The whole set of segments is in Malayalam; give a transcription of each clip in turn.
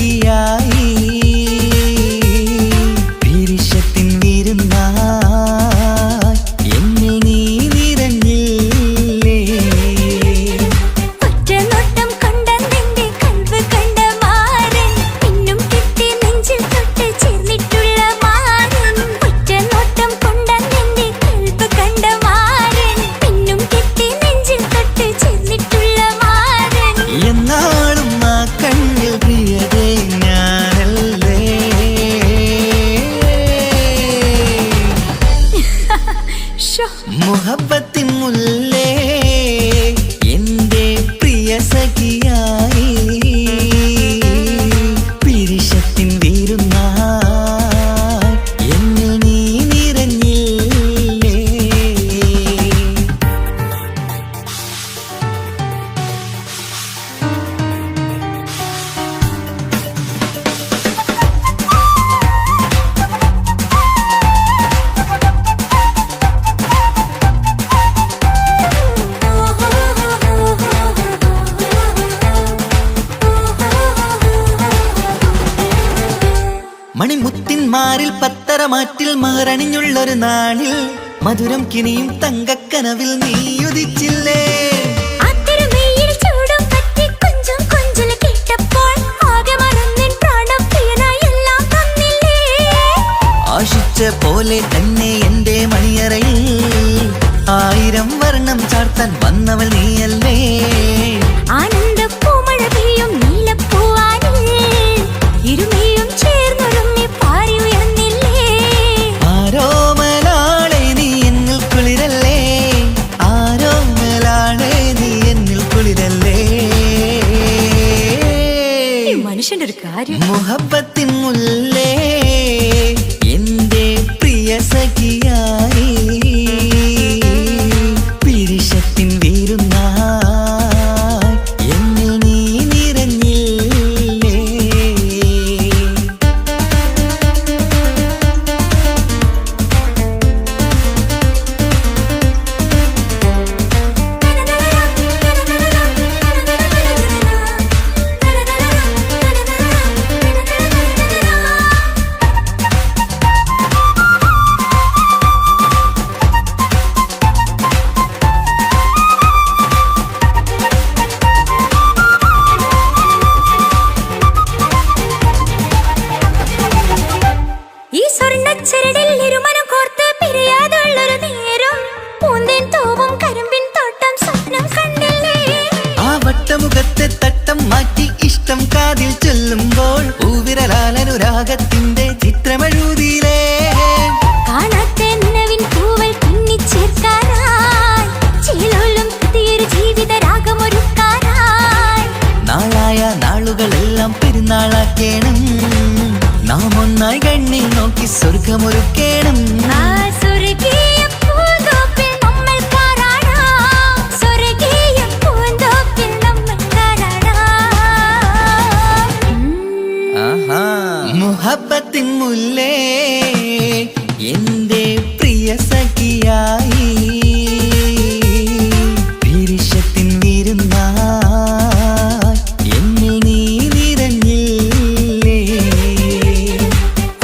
സഖിയായി പിരിശത്തിൻ വിരുന്നായി എന്നിൽ നീ നിറഞ്ഞില്ലേ. ഒറ്റനോട്ടം കൊണ്ടെന്റെ കൽവ് കണ്ട മാരൻ പിന്നും കിട്ടി നെഞ്ചിൽ തൊട്ട് ചേർന്നിട്ടുള്ള മാരൻ. ഒറ്റനോട്ടം കൊണ്ടെന്റെ കൽവ് കണ്ട മാരൻ പിന്നും കിട്ടി നെഞ്ചിൽ തൊട്ട് ചേർന്നിട്ടുള്ള മാരൻ. എന്നാളും ആ കണ്ണിൽ പ്രിയതേ ഞാനല്ലേ. മുഹബത്തിൻ മുല്ലേ എന്റെ പ്രിയ സഖിയായി പിരിശത്തിൻ വിരുന്നായി എന്നിൽ നീ നിറഞ്ഞില്ലേ. മണിമുത്തിൻ മാറിൽ പത്തരമാറ്റിൽ മഹറണിഞ്ഞുള്ളൊരു നാളിൽ മധുരം കിനിയും തങ്കക്കനവിൽ നീ ഉദിച്ചില്ലേ. ആശിച്ച പോലെ തന്നെ എന്റെ മണിയറയിൽ 1000 വർണ്ണം ചാർത്താൻ വന്നവൾ നീയല്ലേ. ആനന്ദപ്പൂമഴ പെയ്യും നീലപ്പൂവാനിൽ ഇരുമയും ചേർന്നൊരുങ്ങി പാറി ഉയർന്നില്ലേ. ആരോമലാളെ നീ എന്നിൽ കുളിരല്ലേ. ആരോമലാളെ നീ എന്നിൽ കുളിരല്ലേ. മനുഷ്യന്റെ ഒരു കാര്യം. മുഹബത്തിൻ മുല്ലേ എന്റെ പ്രിയ സഖിയായി പിരിശത്തിൻ വിരുന്നായി എന്നിൽ നീ നിറഞ്ഞില്ലേ. ഈ സ്വർണ്ണച്ചരടിൽ ഇരുമനം കോർത്ത് പിരിയാതുള്ളൊരു നേരം പൂന്തേൻ തോവും കരിമ്പിൻ തോട്ടം സ്വപ്നം കണ്ടില്ലേ. ആ വട്ടമുഖത്തെ തട്ടം മാറ്റി ഇഷ്ടം കാതിൽ ചൊല്ലുമ്പോൾ പൂവിരലാലനുരാഗത്തിന്റെ ചിത്രമെഴുതിയിലേ. കാണാത്ത നിലവിൻ പൂവൽ പിന്നിച്ചേർക്കാനായി ചേലോലും പുതിയൊരു ജീവിത രാഗമൊരുക്കാനായി നാളായ നാളുകളെല്ലാം പെരുന്നാളാക്കേണം. നാം ഒന്നായി കണ്ണിൽ നോക്കി സ്വർഗമൊരുക്കേണം. ആ സ്വർഗീയ പൂന്തോപ്പിൽ നമ്മൾ കാണാം. സ്വർഗീയ പൂന്തോപ്പിൽ നമ്മൾ കാണാം. മുഹബത്തിൻ മുല്ലേ എന്റെ പ്രിയ സഖിയായി പിരിശത്തിൻ വിരുന്നായി എന്നിൽ നീ നിറഞ്ഞില്ലേ.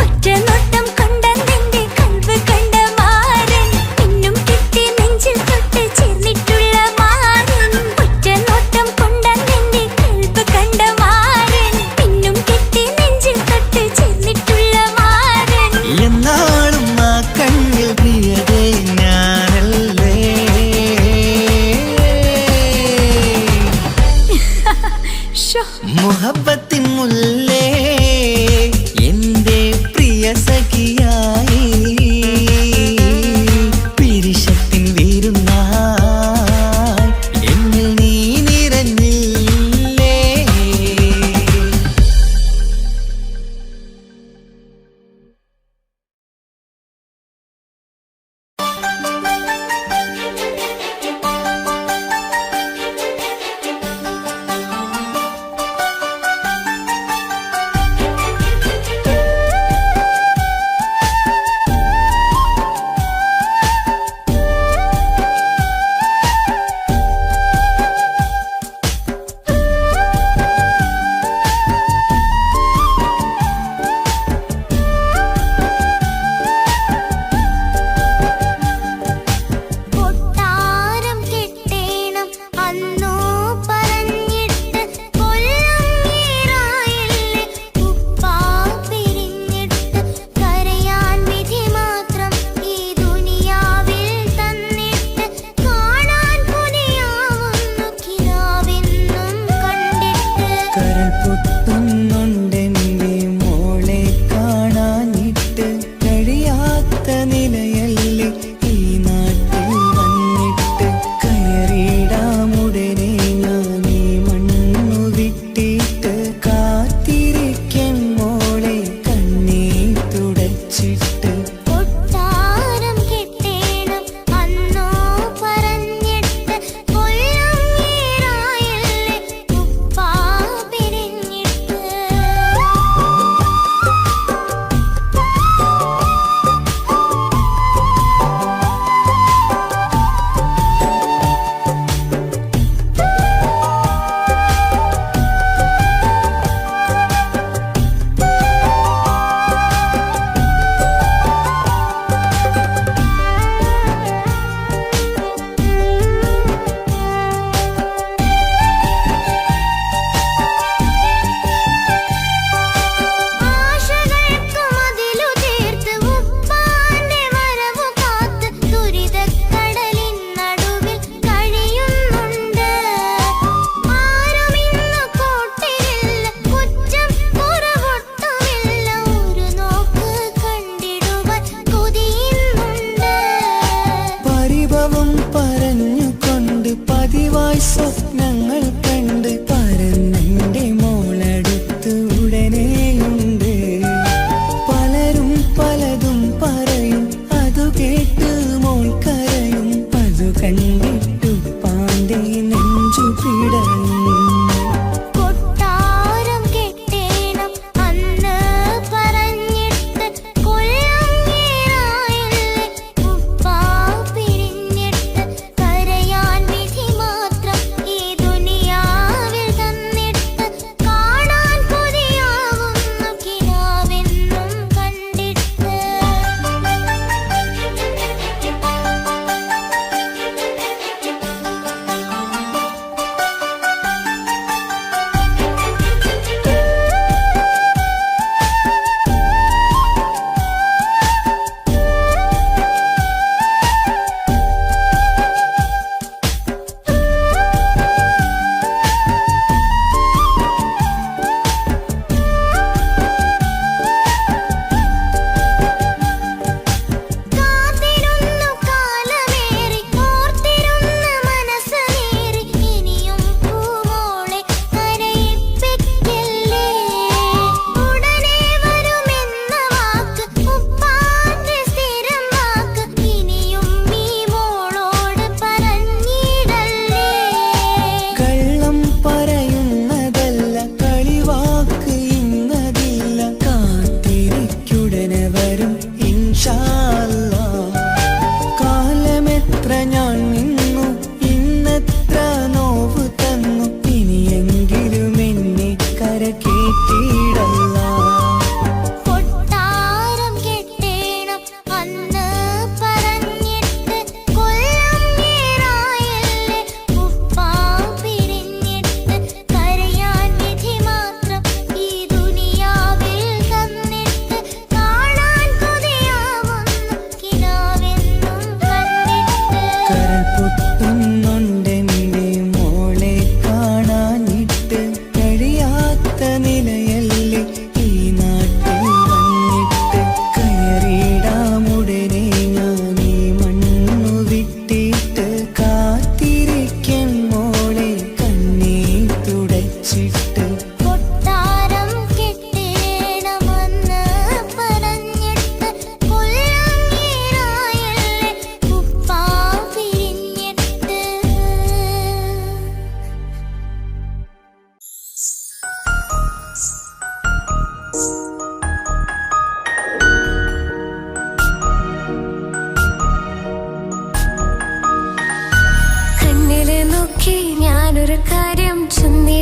ഒറ്റനോട്ടം കൊണ്ടെന്റെ കൽവ് കണ്ട മാരൻ പിന്നും കിട്ടി നെഞ്ചിൽ തൊട്ട് ചേർന്നിട്ടുള്ള മാരൻ. ഒറ്റനോട്ടം കൊണ്ടെന്റെ കൽവ് കണ്ട മാരൻ പിന്നും കിട്ടി നെഞ്ചിൽ തൊട്ട് ചേർന്നിട്ടുള്ള മാരൻ. എന്നാളും ആ കണ്ണിൽ പ്രിയതേ ഞാൻ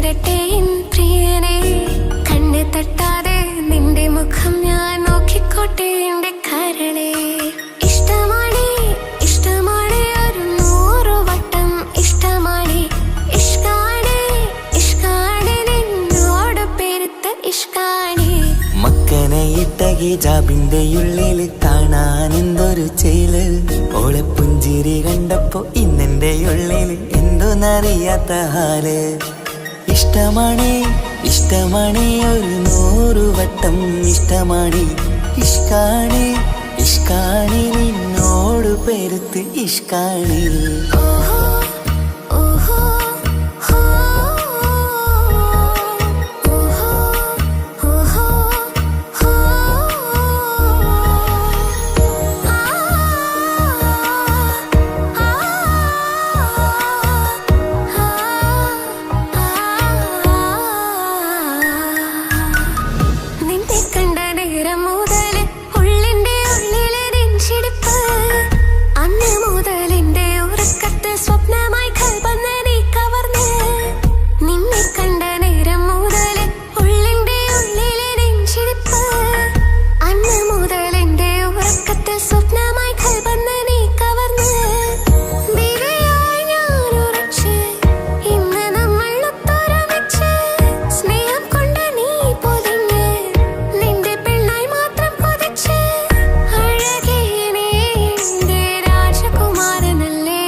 ചെന്നിടട്ടെ എൻ പ്രിയനെ. കണ്ണ് തട്ടാതെ നിന്റെ മുഖം ഞാൻ നോക്കിക്കോട്ടെ എന്റെ കരളെ. ഇഷ്ടമാണ് ഇഷ്ടമാണ് ഒരു 100 വട്ടം ഇഷ്ടമാണ്. ഇഷ്കാണ് ഇഷ്കാണ് നിന്നോട് പെരുത്ത ഇഷ്കാണ്. മക്കനയിട്ട ഹിജാബിന്റെ ഉള്ളിൽ കാണാൻ എന്തൊരു ചേല്. ഓളെ പുഞ്ചിരി കണ്ടപ്പോ ഇന്നെന്റെ ഉള്ളിൽ എന്തോന്നറിയാത്ത ഹാല്. ഇഷ്ടമാണ് ഇഷ്ടമാണ് ഒരു 100 വട്ടം ഇഷ്ടമാണ്. ഇഷ്കാണ് ഇഷ്കാണ് നിന്നോട് പെരുത്ത് ഇഷ്കാണ്. ഓഹോ ഓഹോ ഹോ ഓഹോ ഓഹോ ഹോ നിന്നെ കണ്ട നേരം മുതൽ ഉള്ളിന്റെ ഉള്ളിലെ നെഞ്ചിടിപ്പ്. അന്ന് മുതൽ എന്റെ ഉറക്കത്തെ സ്വപ്നമായി കൽപ്പന നീ കവർന്ന്. നിന്നെ കണ്ട നേരം മുതൽ ഉള്ളിന്റെ ഉള്ളിലെ നെഞ്ചിടിപ്പ്. അന്ന് മുതൽ എന്റെ ഉറക്കത്തെ സ്വപ്നമായി കൽപ്പന നീ കവർന്ന്. ദിവ്യയായി ഞാൻ ഉറച്ച് ഇന്ന് നമ്മൾ ഒത്തൊരുമിച്ച്. സ്നേഹം കൊണ്ട് നീ പൊതിഞ്ഞ് നിന്റെ പെണ്ണായി മാത്രം കൊതിച്ച്. അഴകേ നീ എന്റെ രാജകുമാരനല്ലേ.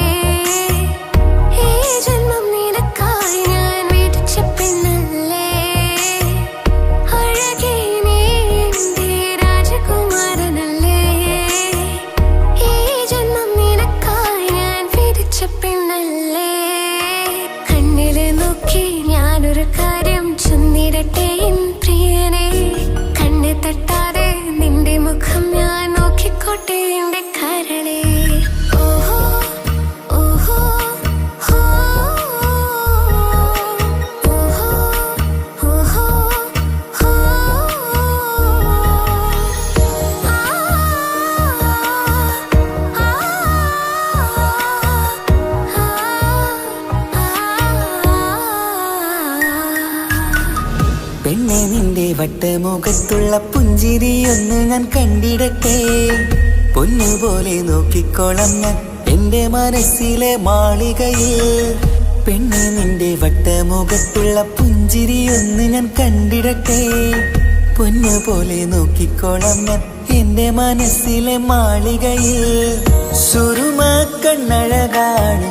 ഈ ജന്മം നിനക്കായി ഞാൻ വിധിച്ച പെണ്ണല്ലേ. അഴകേ നീ എന്റെ രാജകുമാരനല്ലേ. ഈ ജന്മം നിനക്കായി ഞാൻ വിധിച്ച പെണ്ണല്ലേ. കണ്ണില് നോക്കി ഞാനൊരു കാര്യം ചൊന്നിടട്ടെ എൻ പ്രിയനെ. കണ്ണ് തട്ടാതെ നിന്റെ മുഖം ഞാൻ നോക്കിക്കോട്ടെ എന്റെ കരളെ. ഓഹോ ഓഹോ ഹോ ഓഹോ ഓഹോ ഹോ പെണ്ണെ നിന്റെ വട്ടമുഖത്തുള്ള പുഞ്ചിരിയൊന്ന് ഞാൻ കണ്ടിടട്ടെ. പൊന്നുപോലെ നോക്കിക്കോളാം ഞാൻ എന്റെ മനസ്സിലെ മാളികയിൽ. പെണ്ണെ നിന്റെ വട്ടമുഖത്തുള്ള പുഞ്ചിരിയൊന്ന് ഞാൻ കണ്ടിടട്ടെ. പൊന്നുപോലെ നോക്കിക്കോളാം ഞാൻ എന്റെ മനസ്സിലെ മാളികയിൽ. സുറുമ കണ്ണഴകാണ്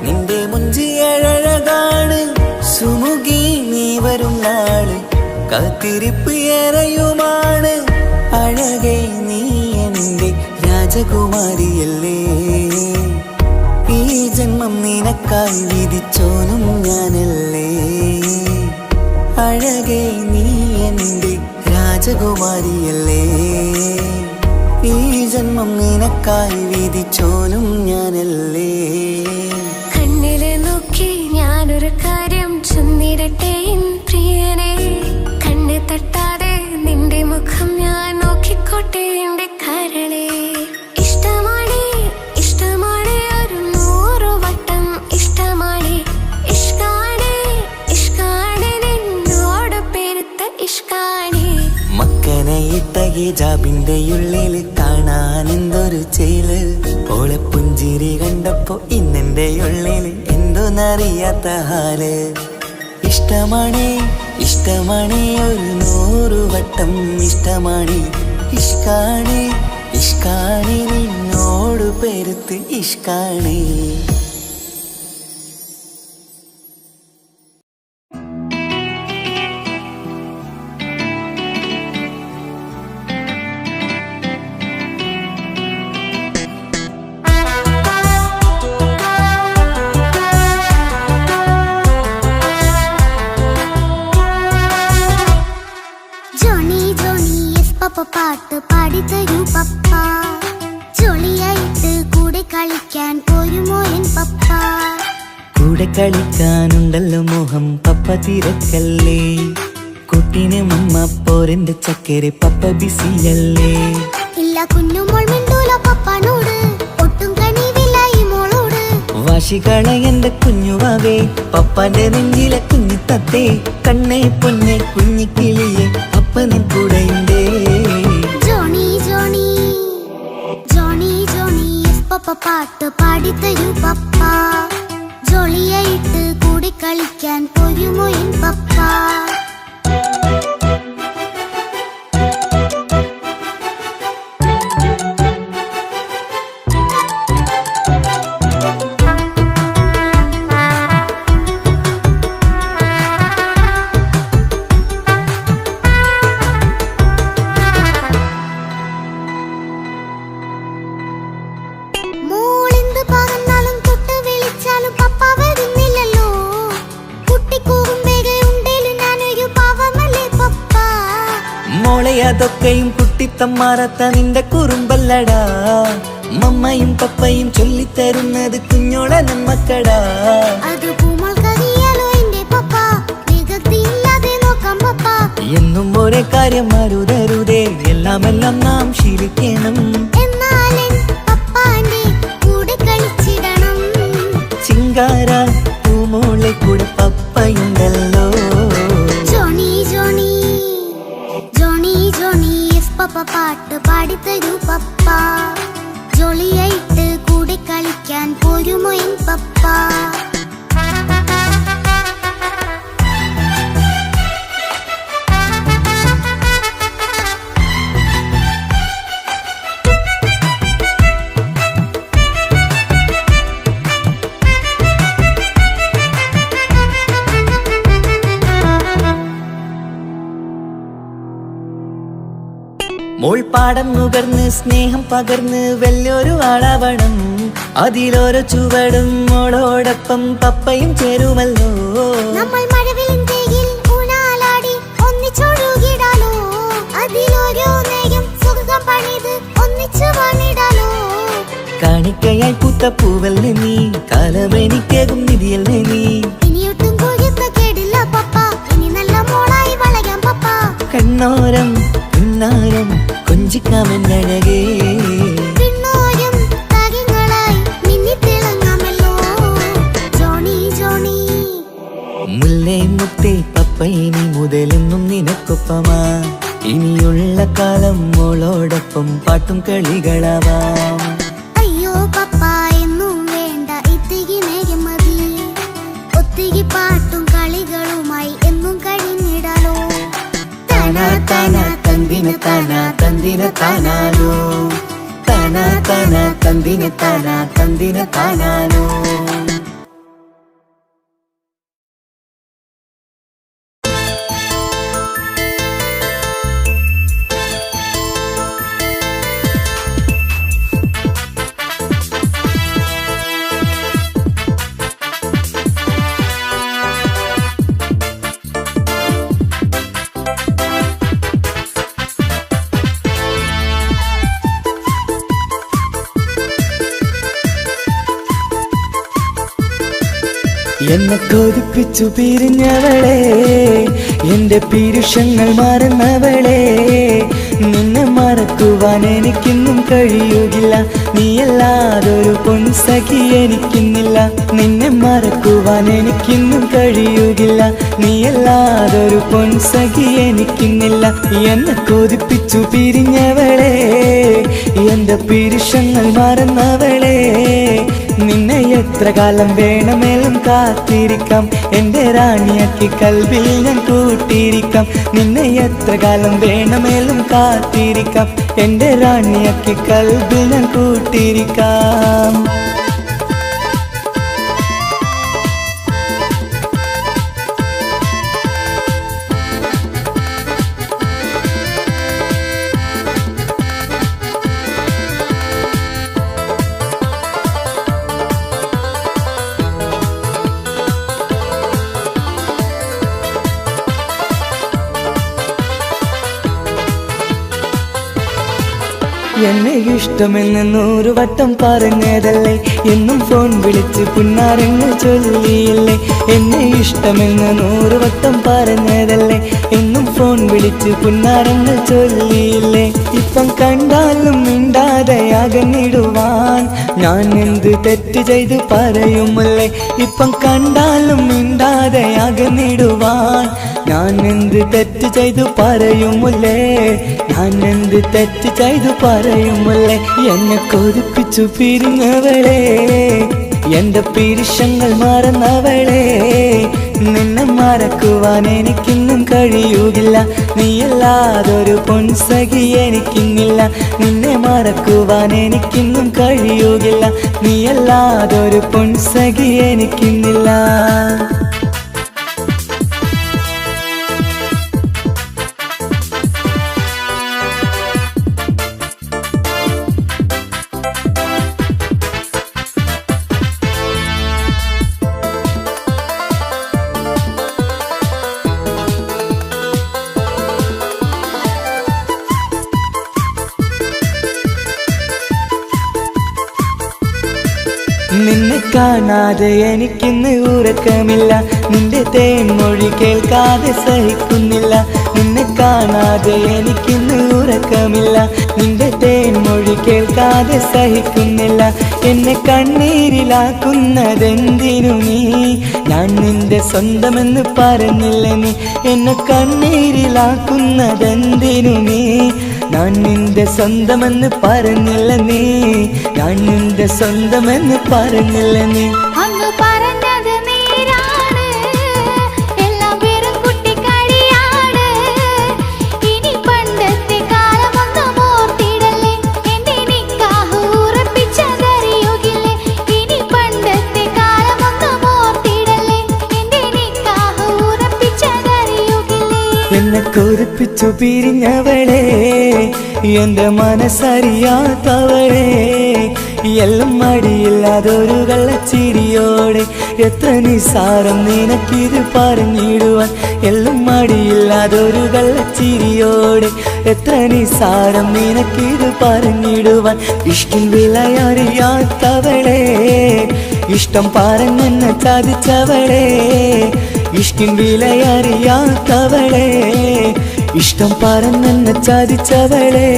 നിന്റെ മുഞ്ചിയഴകാണ്. സുമുഖി നീ വരും നാള് കാത്തിരിപ്പ് ഏറെയുമാണ്. അഴകേ നീ എന്റെ രാജകുമാരിയല്ലേ. ഈ ജന്മം നിനക്കായി വിധിച്ചോനും ഞാനല്ലേ. അഴകേ നീ എന്റെ രാജകുമാരിയല്ലേ. ഈ ജന്മം നിനക്കായി വിധിച്ചോനും ഞാനല്ലേ. കണ്ണില് നോക്കി ഞാനൊരു കാര്യം ചൊന്നിടട്ടെ എൻ പ്രിയനെ. കണ്ണ് തട്ടാതെ നിന്റെ മുഖം ഞാൻ നോക്കിക്കോട്ടെ എന്റെ കരളെ. ഇഷ്ടമാണ് ഇഷ്ടമാണ് ഒരു 100 വട്ടം ഇഷ്ടമാണ്. ഇഷ്കാണ് ഇഷ്കാണ് നിന്നോട് പെരുത്ത ഇഷ്കാണ്. മക്കനയിട്ട ഹിജാബിന്റെ ഉള്ളിൽ കാണാൻ എന്തൊരു ചേല്. ഓളെ പുഞ്ചിരി കണ്ടപ്പോ ഇന്നെന്റെ ഉള്ളിൽ എന്തോന്നറിയാത്ത ഹാല്. ഇഷ്ടമാണ് ഇഷ്ടമാണ് ഒരു 100 വട്ടം ഇഷ്ടമാണ്. ഇഷ്കാണ് ഇഷ്കാണ് നിന്നോട് പെരുത്ത് ഇഷ്കാണ്. പാട്ട് പാടിത്തരൂ പപ്പ. ജോളിയായിട്ട് കൂടെ കളിക്കാൻ പോരുമോ എൻ പപ്പ. കൂടെ കളിക്കാനുണ്ടല്ലോ മോഹം പപ്പ തിരക്കല്ലേ. കുട്ടീനെ മമ്മ പോരെന്റെ ചക്കരെ പപ്പ ബിസിയല്ലേ. ഇല്ല കുഞ്ഞുമോൾ മിണ്ടൂല പപ്പനോട്, ഒട്ടും കണിവില്ല ഈ മോളോട്. വാശികളെ എന്റെ കുഞ്ഞുവാവേ പപ്പാന്റെ നെഞ്ചിലെ കുഞ്ഞിത്തത്തേ കണ്ണേ പൊന്നെ കുഞ്ഞിക്കിളിയെ അപ്പനും കൂടെയുണ്ടേ ജോണി ജോണി ജോണി ജോണി പപ്പ പാട്ട് പാടിത്തരൂ പപ്പ ജോളിയായിട്ട് കൂടി കളിക്കാൻ പോരുമോ എൻ പപ്പ അതൊക്കെയും കുട്ടിത്തമ്മാറത്ത നിന്റെ കുറുമ്പല്ലടാ മമ്മയും പപ്പയും ചൊല്ലിത്തരുന്നത് കുഞ്ഞോളെ നമ്മക്കടാ എന്നും ഒരേ കാര്യം അരുതരുതേ എല്ലാം നാം ശീലിക്കണം ചിങ്കാര പൂമോളെ കൂടെ പപ്പയുണ്ടല്ലോ പപ്പ പാട്ട് പാടിത്തരൂ പപ്പ ജോളിയായിട്ട് കൂടെ കളിക്കാൻ പോരുമോ എൻ പപ്പ മോൾ പാടം നുകർന്ന് സ്നേഹം പകർന്ന് വലിയൊരു ആളാവണം അതിലോരോ ചുവടും മോളോടൊപ്പം പപ്പയും ചേരുമല്ലോ നമ്മൾ മഴവിലിൻ തേയിൽ ഊനാലാടി ഒന്നിച്ചൊഴുകിടാലോ അതിലോരോ നേരം സുഖം പണിത് ഒന്നിച്ചു വാണിടാലോ കാണിക്കയായി പൂത്ത പൂവല്ലേ നീ കാലമെനിക്കേകും നിധിയല്ലേ നീ ഇനിയൊട്ടും കുഴിത്ത കേടില്ല പപ്പ ഇനി നല്ല മോളായി വളയാം പപ്പ കണ്ണോരം പിന്നാരം കൊഞ്ചിക്കാമെന്നഴകേ പിന്നോരം താരങ്ങളായി മിന്നിത്തിളങ്ങാമല്ലോ ജോണി ജോണി മുല്ലേ മുത്തേ പപ്പ ഇനി മുതലെന്നും നിനക്കൊപ്പമാ ഇനിയുള്ള കാലം മോളോടൊപ്പം പാട്ടും കളികളാവാം അയ്യോ പപ്പ എന്നും വേണ്ട ഇത്തിരി നേരം മതി ഒത്തിരി പാട്ടും കളികളുമായി എന്നും കഴിഞ്ഞിടാലോ താനാ താനാ തന്ദിന താനാ തന്ദിന താനാനോ താനാ താനാ തന്ദിന താനാ തന്ദിന താനാനോ എന്നെ കൊതിപ്പിച്ചു പിരിഞ്ഞവളെ എന്റെ പീരുഷങ്ങൾ മറന്നവളെ നിന്നെ മറക്കുവാൻ എനിക്കിന്നും കഴിയുകില്ല നീയല്ലാതൊരു പൊൻസഖി എനിക്കിന്നില്ല നിന്നെ മറക്കുവാൻ എനിക്കിന്നും കഴിയുകില്ല നീയല്ലാതൊരു പൊൻസഖി എനിക്കിന്നില്ല എന്നെ കൊതിപ്പിച്ചു പിരിഞ്ഞവളെ എന്റെ പീരുഷങ്ങൾ മറന്നവളെ നിന്നെ എത്ര കാലം വേണമെങ്കിലും കാത്തിരിക്കാം എന്റെ റാണിയാക്കി കൽവിൽ ഞാൻ കൂട്ടിയിരിക്കാം നിന്നെ എത്ര കാലം വേണമെങ്കിലും കാത്തിരിക്കാം എന്റെ റാണിയാക്കി കൽവിൽ ഞാൻ കൂട്ടിയിരിക്കാം എന്നെ ഇഷ്ടമെന്ന് 100 വട്ടം പറഞ്ഞതല്ലേ, എന്നും ഫോൺ വിളിച്ച് പുന്നാരങ്ങൾ ചൊല്ലിയില്ലേ. എന്നെ ഇഷ്ടമെന്ന് 100 വട്ടം പറഞ്ഞതല്ലേ, എന്നും ഫോൺ വിളിച്ച് പുന്നാരങ്ങൾ ചൊല്ലിയില്ലേ. ഇപ്പം കണ്ടാലും മിണ്ടാതെ അകന്നിടുവാൻ ഞാൻ എന്ത് തെറ്റ് ചെയ്ത് പറയുമല്ലേ. ഇപ്പം കണ്ടാലും മിണ്ടാതെ അകന്നിടുവാൻ ഞാൻ എന്ത് തെറ്റ് ചെയ്തു പറയുമല്ലേ. ഞാൻ എന്ത് തെറ്റ് ചെയ്തു പറയുമല്ലേ. എന്നെ കൊതിപ്പിച്ചു പിരിഞ്ഞവളെ, എന്റെ പിരിശങ്ങൾ മറന്നവളെ. നിന്നെ മറക്കുവാൻ എനിക്കിന്നും കഴിയുകില്ല, നീയല്ലാതൊരു പൊൻസഖി എനിക്കിന്നില്ല. നിന്നെ മറക്കുവാൻ എനിക്കിന്നും കഴിയുകില്ല, നീയല്ലാതൊരു പൊൻസഖി എനിക്കിന്നില്ല. നിന്നെ കാണാതെ എനിക്കിന്ന് ഉറക്കമില്ല, നിന്റെ തേൻമൊഴി കേൾക്കാതെ സഹിക്കുന്നില്ല. നിന്നെ കാണാതെ എനിക്കിന്ന് ഉറക്കമില്ല, നിന്റെ തേൻമൊഴി കേൾക്കാതെ സഹിക്കുന്നില്ല. എന്നെ കണ്ണീരിലാക്കുന്നതെന്തിനു നീ, ഞാൻ നിന്റെ സ്വന്തമെന്ന് പറഞ്ഞില്ല നീ. എന്നെ കണ്ണീരിലാക്കുന്നതെന്തിനു നീ, ഞാൻ നിന്റെ സ്വന്തമെന്ന് പറഞ്ഞില്ല നീ. ഞാൻ നിന്റെ സ്വന്തമെന്ന് പറഞ്ഞില്ല നീ. അങ്ങ് പറഞ്ഞത് നേരാണ്, എല്ലാം വെറും കുട്ടിക്കളിയാണ്. ഇനി പണ്ടത്തെ കാലമൊന്നും ഓർത്തിടല്ലേ, എന്റെ നിക്കാഹ് ഉറപ്പിച്ചതറിയുകില്ലേ. ഇനി പണ്ടത്തെ കാലമൊന്നും ഓർത്തിടല്ലേ, എന്റെ നിക്കാഹ് ഉറപ്പിച്ചതറിയുകില്ലേ. എന്നെ കൊതിപ്പിച്ചു പിരിഞ്ഞവളെ, എന്റെ മനസ്സറിയാത്തവളെ. എല്ലാം മടിയില്ലാതൊരു കള്ളച്ചിരിയോടെ, എത്ര നിസാരം നിനക്കിത് പറഞ്ഞിടുവാൻ. എല്ലാം മടിയില്ലാതൊരു കള്ളച്ചിരിയോടെ, എത്ര നിസാരം നിനക്കിത് പറഞ്ഞിടുവാൻ. ഇഷ്ടം വിലയറിയാത്തവളെ, ഇഷ്ടം പറഞ്ഞെന്നെ ചതിച്ചവളെ. ഇഷ്കിൻ വിലയറിയാത്തവളെ, ഇഷ്ടം പറഞ്ഞെന്നെ ചതിച്ചവളെ.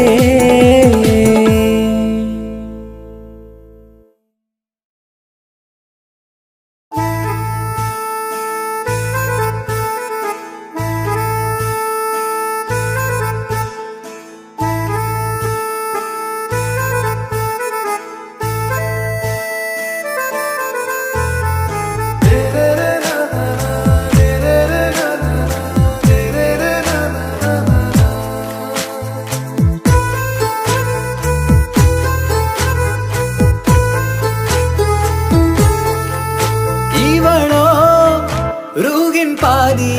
ரூகின் பாதி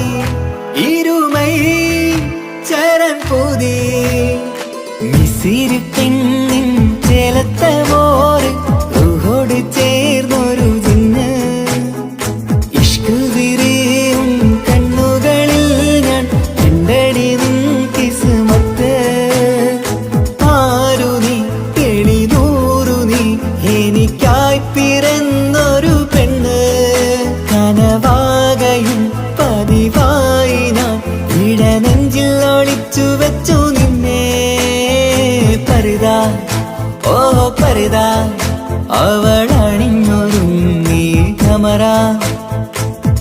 இருமை சரண் பூதி மிசிறு பெண்ணின் ചേലത്ത മോര് റൂഹോട് ചേർന്നൊരു ജിന്ന്. ഇഷ്ക് വിരിയും കണ്ണുകളിൽ ഞാൻ കണ്ടടി നിൻ കിസ്മത്ത്. ആരു നീ തെളിനൂറു നീ, എനിക്കായി പിറന്നൊരു പെണ്ണ്. കനവാകയും പതിവായി ഞാൻ ഇടനെഞ്ചിൽ ഒളിച്ചു വെച്ചു നിന്നെ. പരിതാ ഓ പരിതാ, അവളണിഞ്ഞൊരുങ്ങി കമറ.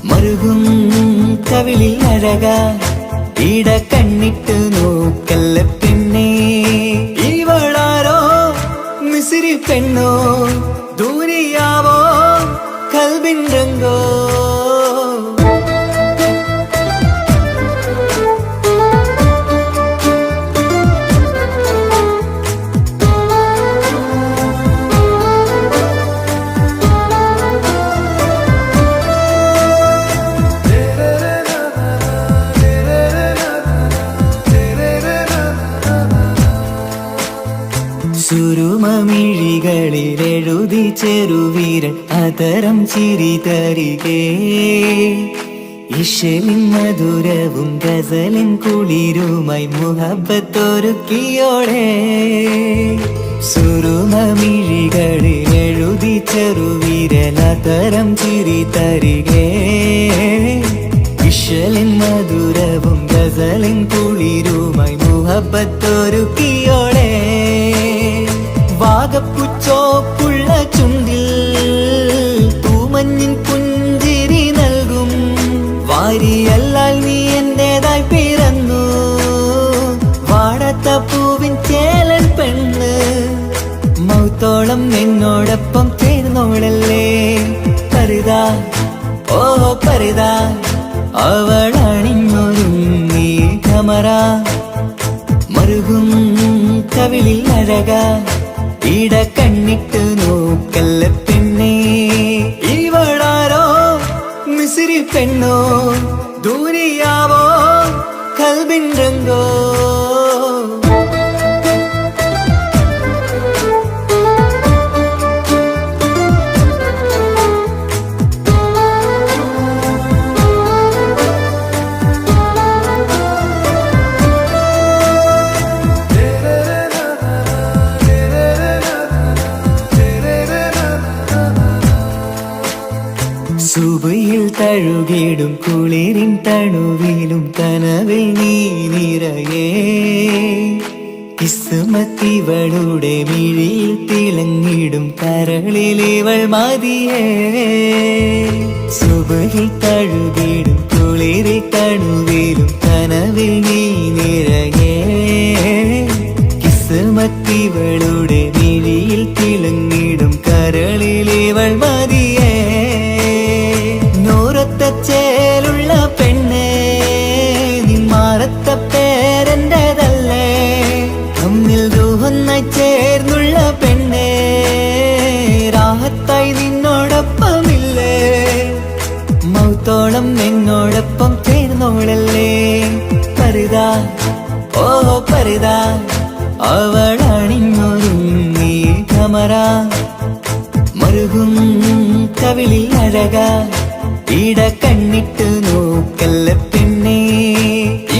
മറുകും കവിളിൽ അഴക, ഇട കണ്ണിട്ട് നോക്കല്ല പെണ്ണേ. ഇവളാരോ മിസിരി പെണ്ണോ, ദൂരിയാവോ കൽബിൻ രംഗോ. സുരുമമിഴികളിലെഴുതി ചെറുവീരൻ അതരം ചിരി തരികേ. ഇശലിൻ മധുരവും ഗസലിൻ കുളിരുമായി മുഹബത്തൊരുക്കിയോടെ സുറുമമിഴികളിൽ എഴുതി ചെറുവിരലതരം ചിരി തരികേ ഇശലിൻ മധുരവും ഗസലിൻ കുളിരുമായി മുഹബത്തൊരുക്കിയോടെ വാഗപ്പുച്ചോപ്പുള്ള ചുണ്ടിൽ തൂമഞ്ഞിൻ പുഞ്ചിരി നൽകും വാരിയല്ലാൽ നീ എന്റേതായി പിറന്നു വാടത്ത പൂവിൻ ചേലൻ പെണ്ണ് മൗത്തോളം എന്നോടൊപ്പം ചേർന്നോളല്ലേ പരിതാ ഓ പരിതാ അവളണിഞ്ഞൊരുങ്ങി കമറ മറുകും കവിളിൽ അഴക ഇട കണ്ണിട്ട് നോക്കല്ല പെണ്ണേ ഇവളാരോ മിസിരി പെണ്ണോ ദൂരിയാവോ കൽബിൻ രംഗോ സുബയിൽ തഴുകിടും കുളിരിൻ തണുവിലും കനവിൽ നീ നിറയേ കിസ്മത്തിവളുടെ മിഴിയിൽ തിളങ്ങിടും കരളിലിവൾ മതിയേ സുബയിൽ തഴുകിടും കുളിരിൻ തണുവിലും കനവിൽ നീ നിറയേ കിസ്മത്തിവളുടെ മിഴിയിൽ തിളങ്ങിടും കരളിലിവൾ മതിയേ ചേലുള്ള പെണ്ണേ നിന്മാറത്ത പേരെന്റേതല്ലേ തമ്മിൽ ദൂഹൊന്നായി ചേർന്നുള്ള പെണ്ണേ രാഹത്തായി നിന്നോടൊപ്പമില്ലേ മൗത്തോളം എന്നോടൊപ്പം ചേർന്നോളല്ലേ പരിതാ ഓ പരിതാ അവളണിഞ്ഞൊരുങ്ങി കമറ മറുകും കവിളിൽ അഴക ഇട കണ്ണിട്ട് നോക്കല്ല പെണ്ണേ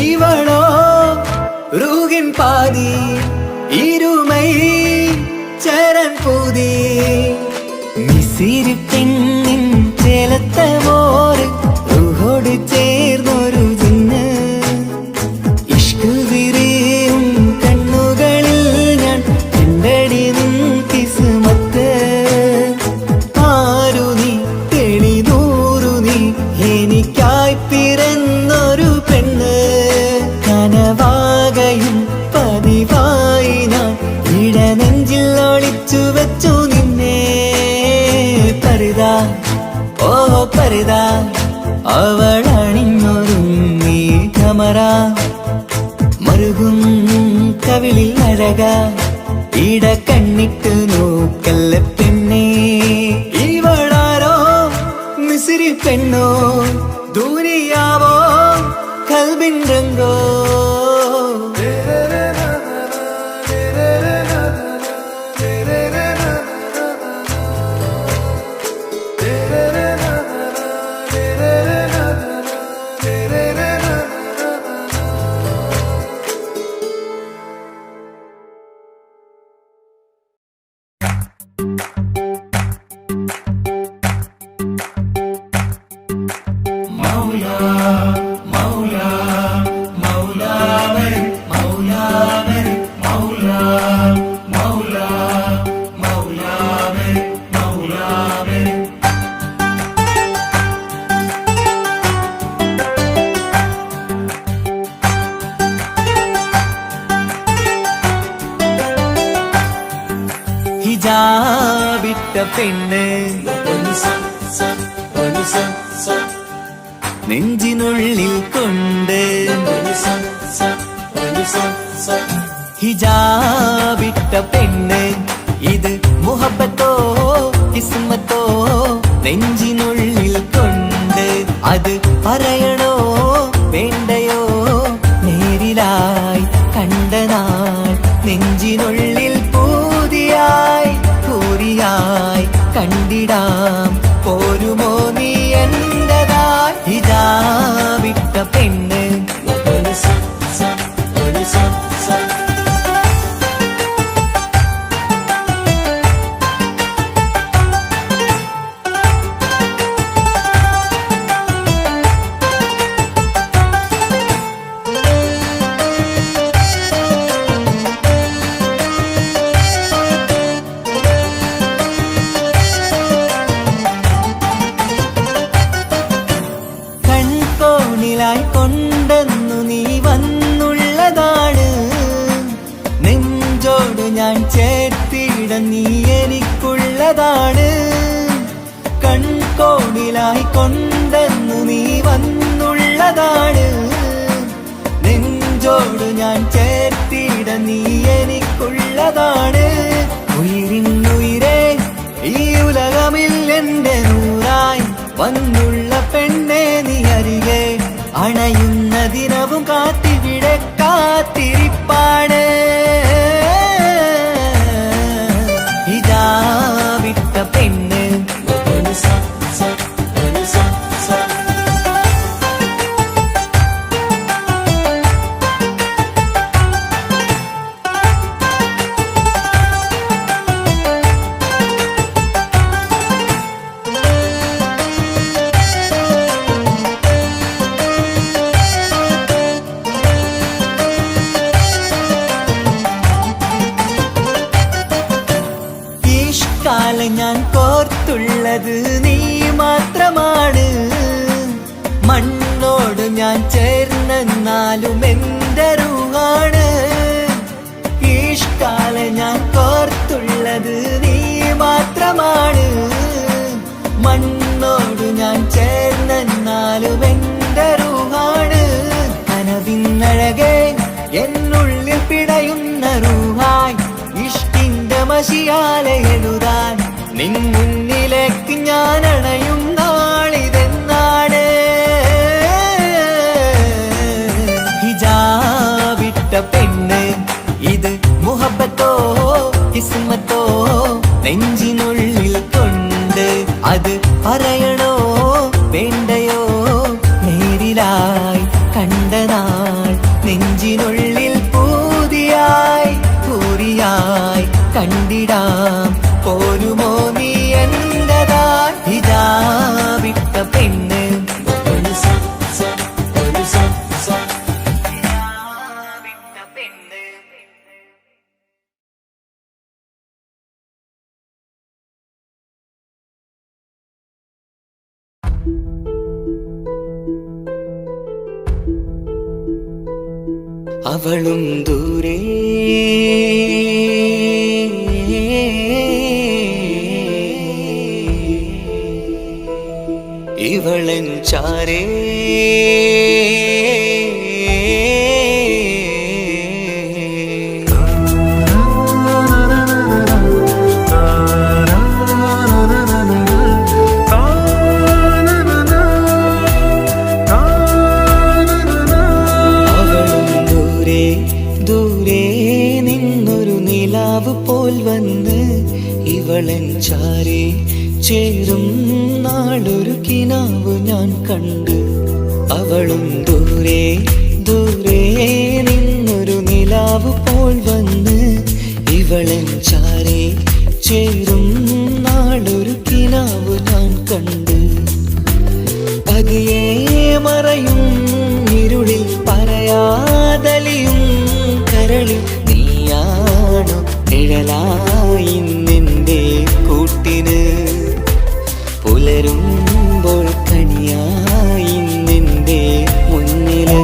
ഇവളോ റൂഹിൻ പാതി ഇരുമൈ ചരൻ പൂതി മിസിരി പെണ്ണിൻ ചേലത്ത മോറ് റൂഹോട് ചേർന്നൊരു ജിന്ന് ഇഷ്ക് വിരിയും കണ്ണുകളിൽ ഞാൻ കണ്ടടി നിൻ കിസ്മത്ത് ആരു നീ എനിക്കായി പിറന്നൊരു പെണ്ണ് കനവാകയും പതിവായി ഞാൻ ഇടനെഞ്ചിൽ ഒളിച്ചു വെച്ചു നിന്നെ പരിതാ ഓ പരിതാ അവളണിഞ്ഞൊരുങ്ങി കമറ മറുകും കവിളിൽ അഴക ഇട കണ്ണിട്ട് നോക്കല്ല പെണ്ണേ ഇവളാരോ മിസിരി പെണ്ണോ ദൂരിയാവോ കൽബിൻ രംഗോ ഹിജാബിട്ട പെണ്ണ് നെഞ്ചിനുള്ളിൽ കൊണ്ട് ഹിജാബിട്ട പെണ്ണ് ഇത് മുഹബത്തോ കിസ്മത്തോ നെഞ്ചിനുള്ളിൽ കൊണ്ട് അത് പറയണോ വേണ്ടയോ നേരിലായി കണ്ട നാൾ നെഞ്ചിനുള്ളിൽ പൂതിയായി പൂരിയായി കണ്ടിടാം പോരുമോ നീ എന്റതായി ഇതാ പെണ്ണ് കൊണ്ടെന്നു നീ വന്നുള്ളതാണ് നെഞ്ചോട് ഞാൻ ചേർത്തിട നീ എനിക്കുള്ളതാണ് കൺകോണിലായി കൊണ്ടെന്നു നീ വന്നുള്ളതാണ് നെഞ്ചോട് ഞാൻ ചേർത്തിട നീ എനിക്കുള്ളതാണ് ഉയിരിന്നുയിരേ ഈ ഉലകമിൽ എന്റെ നൂറായി വന്നുള്ള പെണ്ണെ നീ അരികെ അണയുന്ന ദിനവും കാത്തിവിടെ കാത്തിരിപ്പാണ് ഇതാ വിട്ട പെണ്ണ് ഞാൻ കോർത്തുള്ളത് നീ മാത്രമാണ് മണ്ണോട് ഞാൻ ചേർന്നെന്നാലും എന്റെ റൂഹാണ് ഈഷ്കാല ഞാൻ കോർത്തുള്ളത് നീ മാത്രമാണ് മണ്ണോട് ഞാൻ ചേർന്നെന്നാലും എന്റെ റൂഹാണ് കനവിന്നഴകെ എന്നുള്ളിൽ പിടയുന്ന റൂഹായി ഇഷ്ടിന്റെ മഷിയാലെ എഴുതാൻ നിൻ മുന്നിലേക്ക് ഞാൻ അണയും നാളിതെന്നാണ് ഹിജാബിട്ട പെണ്ണ് ഇത് മുഹബത്തോ കിസ്മത്തോ നെഞ്ചിനുള്ളിൽ കൊണ്ട് അത് പറയണോ വേണ്ടയോ നേരിലായി കണ്ട നാൾ നെഞ്ചിനുള്ളിൽ പൂതിയായി പൂരിയായി കണ്ടിടാം പോരുമോ നീ എന്റതാ ഇതാ വിട്ട പെണ്ണ് അവളും ദൂരെ ഇവളൻ ചാരേ പോൽ വന്ന് ഇവളൻ ചാരേ ചേരും നാളൊരു കിനാവ് ഞാൻ കണ്ട് അവളും ദൂരെ ദൂരെ നിന്നൊരു നിലാവ് പോൽ വന്ന് ഇവളൻ ചാരേ ചേരും നാളൊരു കിനാവ് ഞാൻ കണ്ട് പതിയെ മറയും ഇരുളിൽ പറയാതലിയും കരളിൽ നീയാണു നിഴലായി നിന്റെ കൂട്ടിന് പുലരുമ്പോൾ കണിയായി നിന്റെ മുന്നില്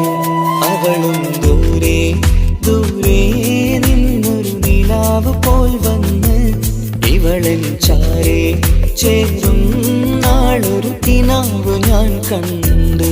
അവളും ദൂരെ ദൂരെ നിന്നൊരു നിലാവ് പോൽ വന്ന് ഇവളൻ ചാരേ ചേരും നാളൊരു കിനാവ് ഞാൻ കണ്ട്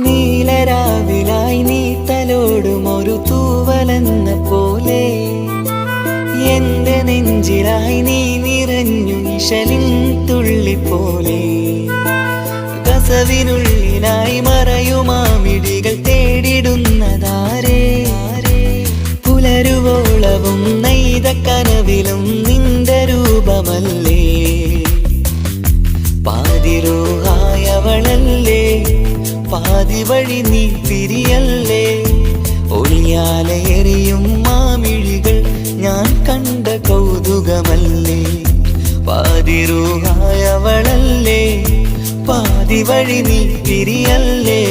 നീല നെഞ്ചിലായി നീ നിറഞ്ഞു നിശലിൻ തുള്ളി പോലെ കസവിനുള്ളിലായി മറയുമാമിടികൾ തേടിടുന്നതാരേ പുലരുവോളവും നെയ്ത കനവിലും നിന്റെ രൂപമല്ലേ പാതിരൂഹായവളല്ലേ പാതി വഴി നീ പിരിയല്ലേ ഒളിയാലെ എറിയും മാമിഴികൾ ഞാൻ കണ്ട കൗതുകമല്ലേ പാതിരൂഹായവളല്ലേ പാതി വഴി നീ പിരിയല്ലേ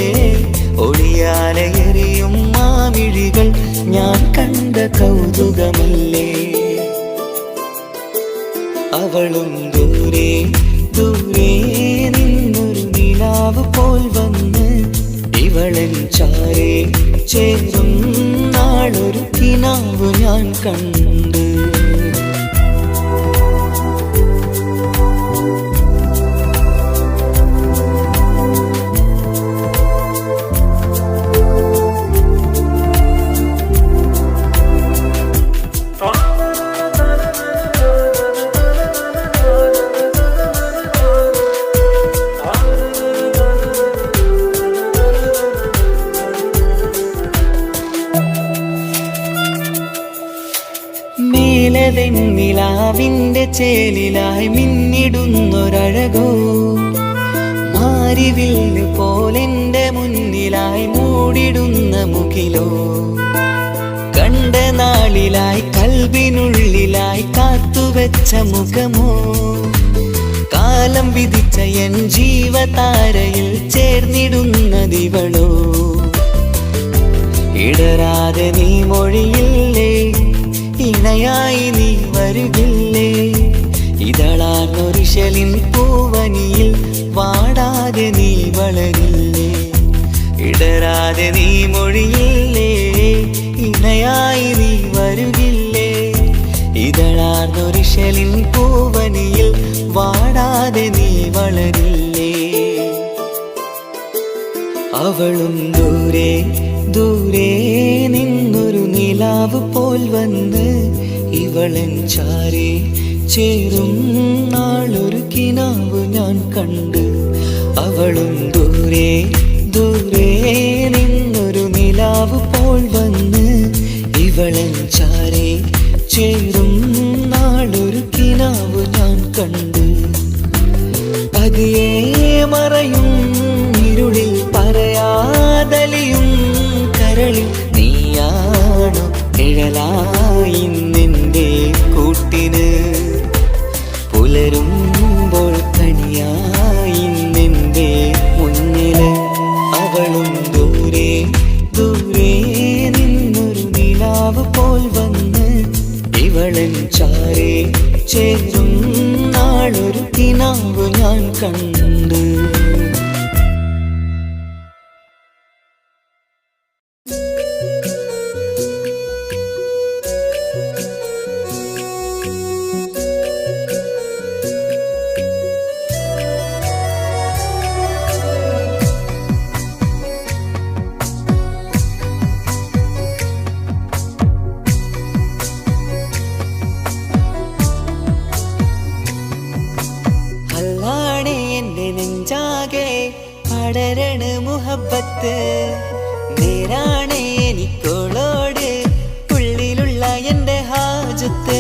ഒളിയാലെ എറിയും മാമിഴികൾ ഞാൻ കണ്ട കൗതുകമല്ലേ അവളും ദൂരെ ദൂരെ നിന്നൊരു നിലാവ് പോൽ വന്ന് ഇവളൻ ചാരേ ചേരും നാളൊരു കിനാവ് ഞാൻ കണ്ട് നിലാവിന്റെ ചേലിലായി മിന്നിടുന്നൊരഴകോ മാരിവില്ല് പോലെന്റെ മുന്നിലായി മൂടിടുന്ന മുകിലോ കണ്ട നാളിലായി കൽബിനുള്ളിലായി കാത്തുവെച്ച മുഖമോ കാലം വിധിച്ച എൻ ജീവതാരയിൽ ചേർന്നിടുന്നതിവളോ ഇടരാതെ നീ മൊഴിയില്ലേ ഇണയായി നീ വരുകില്ലേ ഇതളാർന്നൊരിശലിൻ പൂവനിയിൽ വാടാതെ നീ വളരില്ലേ ഇടരാതെ നീ മൊഴിയില്ലേ ഇണയായി നീ വരുകില്ലേ ഇതളാർന്നൊരിശലിൻ പൂവനിയിൽ വാടാതെ നീ വളരില്ലേ അവളും ദൂരെ ദൂരെ നിന്നൊരു നിലാവ് പോൽ വന്ന് ഇവളൻ ചാരേ ചേരും നാളൊരു കിനാവ് ഞാൻ കണ്ട് അവളും ദൂരെ ദൂരെ നിന്നൊരു നിലാവ് പോൽ വന്ന് ഇവളൻ ചാരേ ചേരും നാളൊരു കിനാവ് ഞാൻ കണ്ട് പതിയെ മറയും ഇരുളിൽ പറയാതലിയും കരളിൽ നീയാണോ നിഴലായി നിന്റെ കൂട്ടിന് പുലരുമ്പോൾ കണിയായി നിന്റെ മുന്നില് അവളും ദൂരെ ദൂരെ നിന്നൊരു നിലാവ് പോൽ വന്ന് ഇവളൻ ചാരേ ചേരും നാളൊരു കിനാവ് ഞാൻ കണ്ട് പടരണ മുഹബത്ത് നേരാണ് എനിക്കോളോട് ഉള്ളിലുള്ള എൻ്റെ ഹാജത്ത്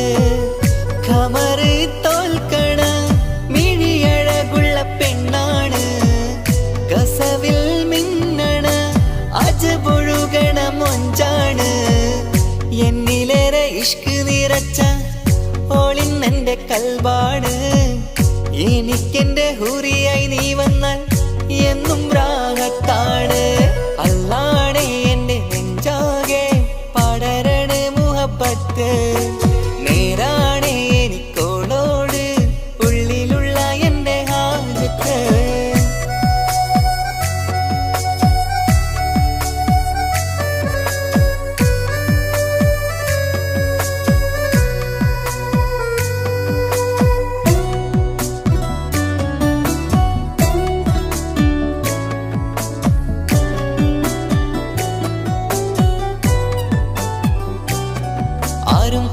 ഖമറ് തോൽക്കണ മിഴിയഴകുള്ള പെണ്ണാണ് കസവിൽ മിന്നണ അജപൊഴുകണ മൊഞ്ചാണ് എന്നിലേറെ ഇഷ്ക് നിറച്ച ഓളിന്നെൻ്റെ കൽബാണ് എനിക്കെൻ്റെ ഹൂറിയായി നീ വന്നാൽ എന്നും രാഗത്താണ് അല്ലാണേ എൻ്റെ നെഞ്ചാകെ പടരണ മുഹബത്ത് നേരാണേ എനിക്കോളോട് ഉള്ളിലുള്ള എൻ്റെ ഹാജത്ത്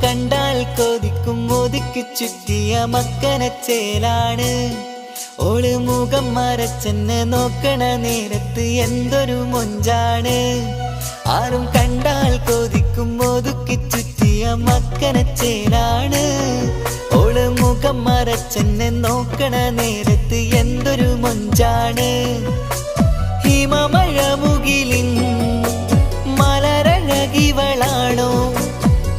കണ്ടാൽ കൊതിക്കും ഒതുക്കി ചുറ്റിയ മക്കനച്ചേലാണ്. ഓള് മുഖം മറച്ചെന്നെ നോക്കണ നേരത്ത് എന്തൊരു മൊഞ്ചാണ്. ആരും കണ്ടാൽ കൊതിക്കും ഒതുക്കി ചുറ്റിയ മക്കനച്ചേലാണ്. ഓള് മുഖം മറച്ചെന്നെ നോക്കണ നേരത്ത് എന്തൊരു മൊഞ്ചാണ്. ഹിമമഴ മുകിലിൻ മലരഴകിവളാണോ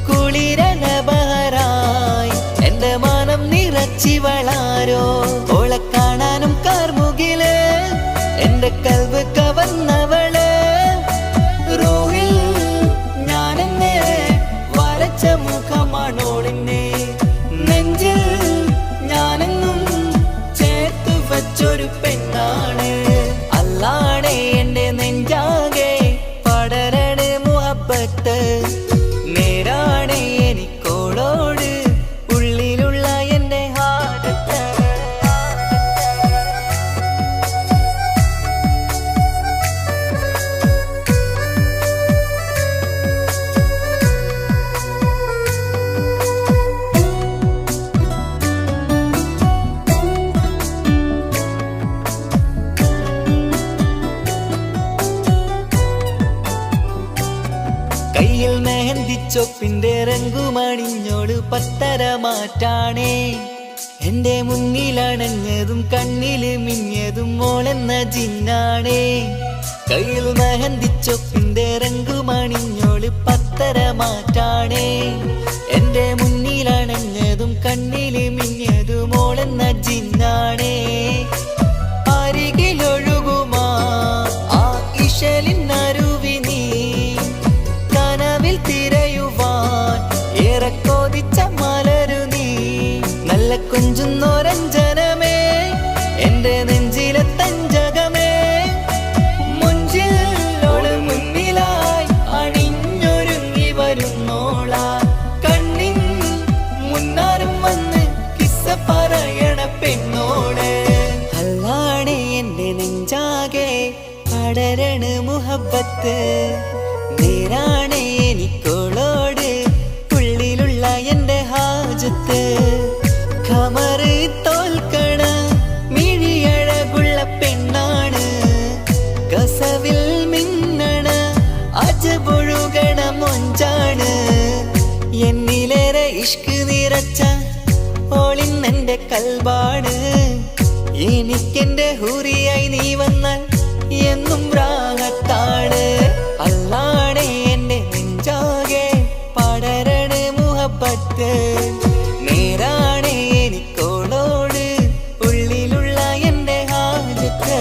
കുളിരനബഹരായി എന്റെ മാനം നിറച്ചിവളാരോ. ഓളെ കാണാനും കാർമുകില് എന്റെ കൽവ് കവർന്നവള്. റോഹിൽ ഞാനെന്നെ വരച്ച മുഖമാണോളിന്നെ. നെഞ്ചിൽ ഞാനെന്നും ചേർത്ത് വച്ചൊരു പെണ്ണാണ്. അല്ലാണേ എന്റെ നെഞ്ചാകെ പടരണ മുഹബ്ബത്ത്. നേരാണേ എനിക്കോളോട് ഉള്ളിലുള്ള എന്റെ ഹാജത്ത്. കയ്യിൽ മെഹന്തിച്ചൊപ്പിന്റെ രംഗുമണിഞ്ഞോട് പത്തര മാറ്റാണേ. എന്റെ മുന്നിലണഞ്ഞതും കണ്ണില് മിഞ്ഞതും മോളെന്ന ജിന്നാണേ. കയ്യിൽ മെഹന്തിച്ചൊപ്പിന്റെ രംഗുമണിഞ്ഞോട് പത്തര മാറ്റാണേ. എന്റെ മുന്നിലണഞ്ഞതും കണ്ണില് മിഞ്ഞതും മോളെന്ന ജിന്നാണേ. അരികിലൊഴുകുമാ ആ ഇശലിനരുവി നീ കനവിൽ തിരയുവാൻ ഏറെ കൊതിച്ച മലരു നീ. നല്ല കുഞ്ചുന്നോരഞ്ജനമേ എന്റെ നെഞ്ചിലെ തഞ്ചകമേ. മുഞ്ചിലോള് മുന്നിലായി അണിഞ്ഞൊരുങ്ങി വരുന്നോള. കണ്ണിൻ മുന്നാരും വന്ന് കിസ്സ പറയണ പെണ്ണോട്. അല്ലാണേ എന്റെ നെഞ്ചാകെ പടരണ മുഹബ്ബത്ത്. നേരാണേ എനിക്കോളോട് ഉള്ളിലുള്ള എന്റെ ഹാജത്ത്. ഖമറ് തോൽക്കണ മിഴിയഴകുള്ള പെണ്ണാണ്. കസവിൽ മിന്നണ അജബൊഴുകണ മൊഞ്ചാണ്. എന്നിലേറെ ഇഷ്ക് നിറച്ച ഓളിന്നെന്റെ കൽബാണ്. എനിക്കെന്റെ ഹൂറിയായി നീ വന്നാൽ എന്നും രാഗത്താണ്. അല്ലാണേ എന്റെ നെഞ്ചാകെ പടരണ മുഹബ്ബത്ത്. നേരാണേ എനിക്കോളോട് ഉള്ളിലുള്ള എന്റെ ഹാജത്ത്.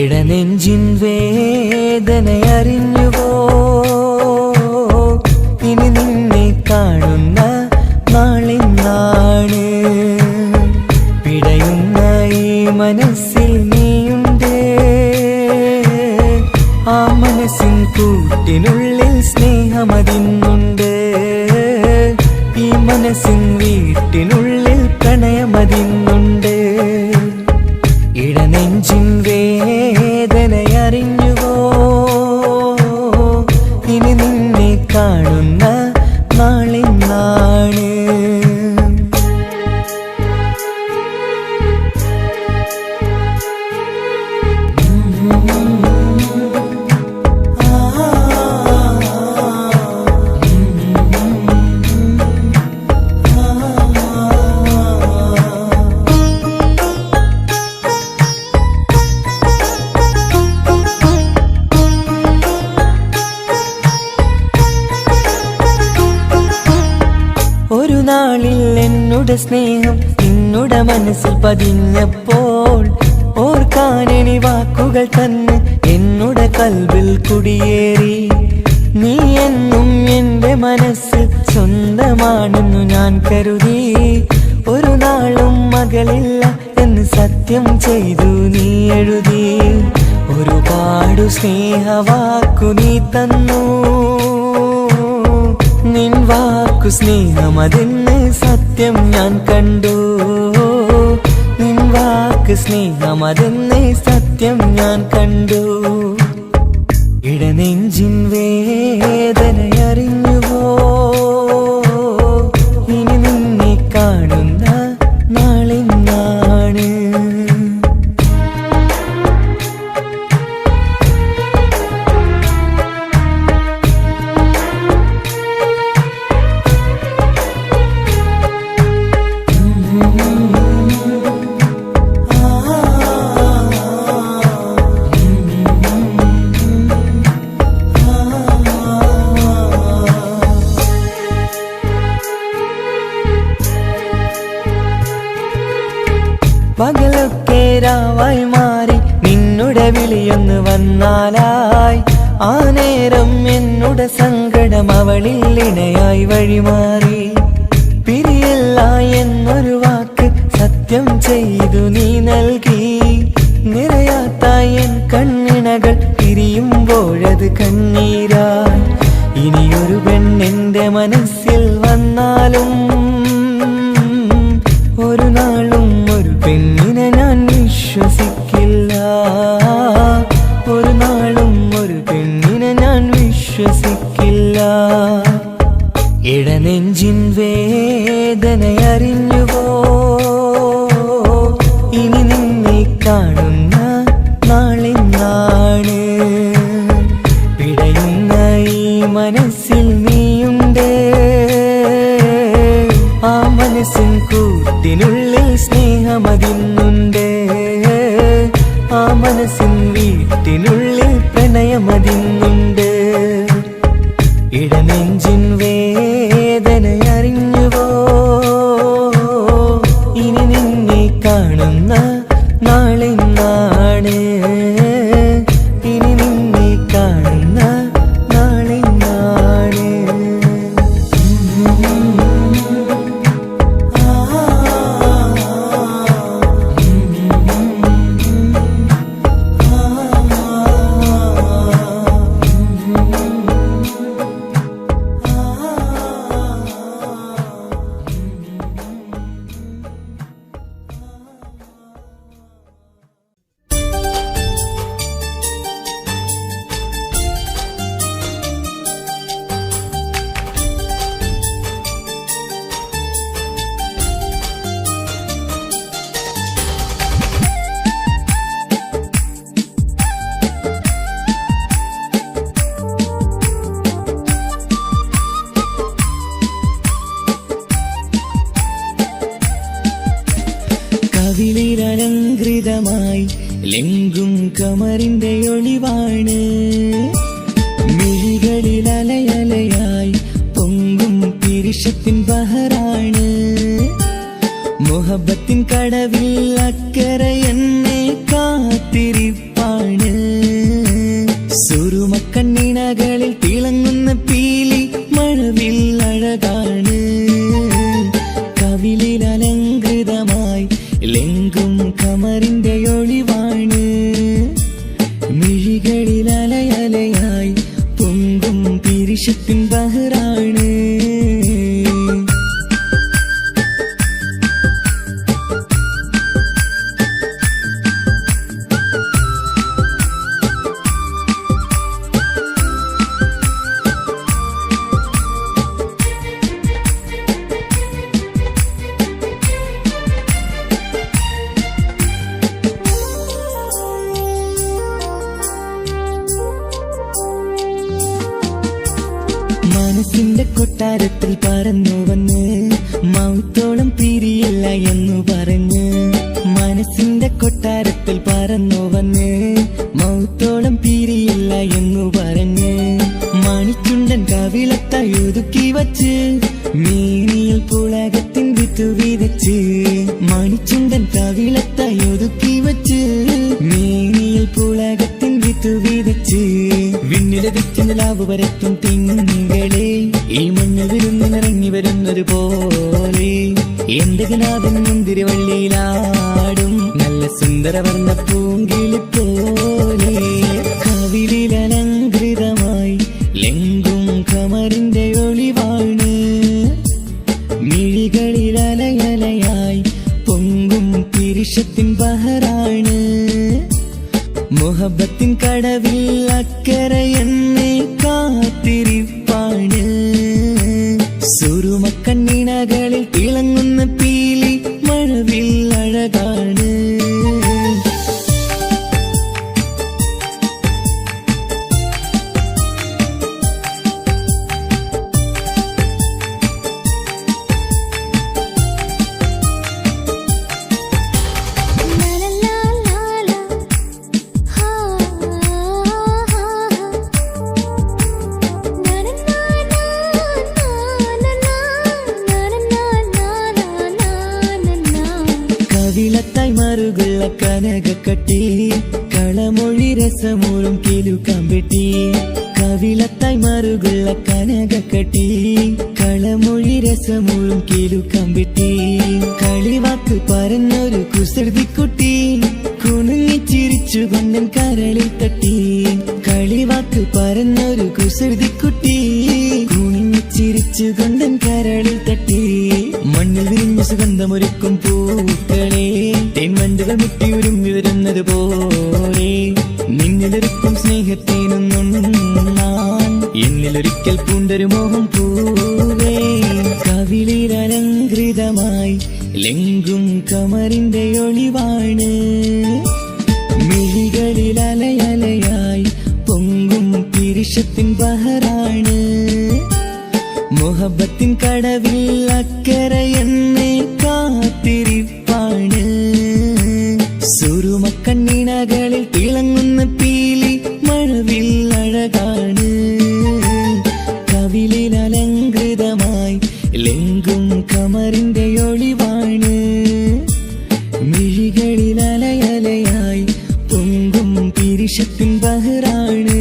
ഇടനെഞ്ചിൻ വേദനയറിഞ്ഞുവോ ഇനി നിന്നെ കാണുന്ന നാളിന്നാണ്. പിടയുന്ന ഈ മനസ്സിൽ നീയുണ്ട്. ആ മനസ്സിൻ കൂട്ടിനുള്ളിൽ സ്നേഹമതിന്നുണ്ട്. ഈ മനസ്സിൻ വീട്ടിനുള്ളിൽ പ്രണയമതിന്നുണ്ട്. ഇടനെഞ്ചിൻ വേദനയറിഞ്ഞുവോ ഇനി നിന്നെ കാണുന്ന നാളിന്നാണ്. ഒരു നാളിൽ എന്നുടെ സ്നേഹം നിന്നുടെ മനസ്സിൽ പതിഞ്ഞപ്പോൾ ഓർക്കാനെനി വാക്കുകൾ തന്നെ എന്നുടെ കൽബിൽ കുടിയേറി. നീ എന്നും എന്റെ മനസ്സിൽ സ്വന്തമാണെന്നു ഞാൻ കരുതി. ഒരു നാളും മകളില്ല എന്ന് സത്യം ചെയ്തു നീ എഴുതി. ഒരുപാടു സ്നേഹവാക്കു നീ തന്നു. നിൻ വാക്കു സ്നേഹമതെന്ന് സത്യം ഞാൻ കണ്ടു. നിൻ വാക്ക് സ്നേഹമതെന്ന് സത്യം ഞാൻ കണ്ടു. ഇടനെഞ്ചിൻ വേദനയറിഞ്ഞുവോ? ഇനി നിന്നെ കാണുന്ന നാളിന്നാണ്. പകലൊക്കെ രാവായി മാറി നിന്നുടെ വിളിയൊന്ന് വന്നാലായി. ആ നേരം എന്നുടെ സങ്കടം അവളിൽ ഇണയായി വഴിമാറി. പിരിയല്ല എന്നൊരു വാക്ക് സത്യം ചെയ്തു നീ നൽകി. നിറയാത്ത എൻ കണ്ണിണകൾ പിരിയുമ്പോഴത് കണ്ണീരായി. ഇനിയൊരു പെണ്ണെന്റെ മനസ്സിൽ വന്നാലും ഒരു നാളും ഒരു പെണ്ണിനെ ഞാൻ വിശ്വസിക്കില്ല. ഒരു നാളും ഒരു പെണ്ണിനെ ഞാൻ വിശ്വസിക്കില്ല. ഇടനെഞ്ചിൻ വേദനയറിഞ്ഞുവോ? ഇനി നിന്നെ കാണുന്ന നാളിന്നാണ്. പിടയുന്ന ഈ മനസ്സിൽ നീയുണ്ട്. ആ മനസ്സിൻ കൂട്ടിനുള്ളിൽ സ്നേഹമതിന്നുണ്ട്. ആ മനസ്സിൻ വീട്ടിനുള്ളിൽ പ്രണയമതിന്നുണ്ട്. ഇടനെഞ്ചിൻ വേദനയറിഞ്ഞുവോ? ഇനി നിന്നെ കാണുന്ന നാളിന്നാണ്. ഇനി നിന്നെ കാണുന്ന നാളിന്നാണ്. കവിളിലലങ്കൃതമായി ലെങ്കും കമറിന്റെ ഒളിവാണ്. മിഴികളിൽ അലയലയായി പൊങ്കും പിരിശത്തിൻ ബഹറാണ്. മുഹബത്തിൻ കടവിൽ അക്കരെ എന്നെ കാത്തിരിപ്പാണ്. സുറുമക്കണ്ണിണകളിൽ തിളങ്ങുന്ന പീലി മഴവിൽ അഴകാണ്. കവിളിൽ അലങ്കൃതമായി ലെങ്കും കമറിന്റെ ഒളിവാണ്. മിഴികളിൽ അലയലയായി പൊങ്കും പിരിശത്തിൻ ബഹറാണ്. മനസ്സിന്റെ കൊട്ടാരത്തിൽ പറന്നു വന്ന് മൗത്തോളം പിരിയില്ല എന്നു പറഞ്ഞ്. മനസ്സിന്റെ കൊട്ടാരത്തിൽ പറന്നു വന്ന് മൗത്തോളം പിരിയില്ല എന്നു പറഞ്ഞ്. മണിച്ചുണ്ടൻ കവിളത്തായി ഒതുക്കി വച്ച് മേനിയിൽ പുളകത്തിൻ വിത്തു വിതച്ച് മണിച്ചുണ്ടൻ കവിളത്തായി ഒതുക്കി വച്ച് മേനിയിൽ പുളകത്തിൻ വിത്തു വിതച്ച് വിണ്ണിലതിച്ച് നിലാവ് വരത്തും തിങ്കളെ ഈ മണ്ണിൽ വിരുന്നിനിറങ്ങി വരുന്നത് പോലെ എന്റെ ഗനാഥൻ മുന്തിരിവള്ളിയിലാടും നല്ല സുന്ദരവർണ്ണ പൂങ്കിളി പോലെ കവിളിലലങ്കൃതമായി ലെങ്കും കമറിന്റെ ഒളിവാണ് മിഴികളിലലയലയായി പൊങ്കും പിരിശത്തിൻ ബഹറാണ് മുഹബത്തിൻ കടവിൽ അക്കരയെന്നെ കാത്തിരിപ്പാണ് സുറുമക്കണ്ണിണകളിൽ തിളങ്ങുന്ന പീലി മഴവിൽ അഴകാണ് കവിളത്തായി മറുകുള്ള കനകക്കട്ടി കളമൊഴി രസമൂറും കിലുക്കമ്പെട്ടി കവിളത്തായി മറുകുള്ള കനകക്കട്ടി കളമൊഴി രസമൂറും കിലുക്കമ്പെട്ടി കളിവാക്ക് പറഞ്ഞൊരു കുസൃതിക്കുട്ടി കുണുങ്ങി ചിരിച്ചു കൊണ്ടൻ കരളിൽ തട്ടി കളിവാക്ക് പറഞ്ഞൊരു കുസൃതിക്കുട്ടി കുണുങ്ങി ചിരിച്ചു കൊണ്ടൻ കരളിൽ തട്ടി മണ്ണിൽ വിരിഞ്ഞ സുഗന്ധമൊരുക്കും പൂക്കളെ തേൻവണ്ടുകൾ മുട്ടിയുരുമ്പി വരുന്നത് പോലെ നിന്നിലൊരുക്കും സ്നേഹത്തേനൊന്നും എന്നിലൊരിക്കൽ പൂണ്ടൊരു മോഹം പൂവേ കവിളിലലങ്കൃതമായി ലെങ്കും കമറിന്റെ ഒളിവാണ് മിഴികളിലലയലയായി പൊങ്കും പിരിശത്തിൻ ബഹറാണ് മുഹബത്തിൻ കടവിൽ അക്കരയെന്നെ കാത്തിരിപ്പാണ് സുറുമക്കണ്ണിണകളിൽ തിളങ്ങുന്ന പീലി മഴവിൽ അഴകാണ് കവിളിലലങ്കൃതമായി ലെങ്കും കമറിന്റെ ഒളിവാണ് മിഴികളിലലയലയായി പൊങ്കും പിരിശത്തിൻ ബഹറാണ്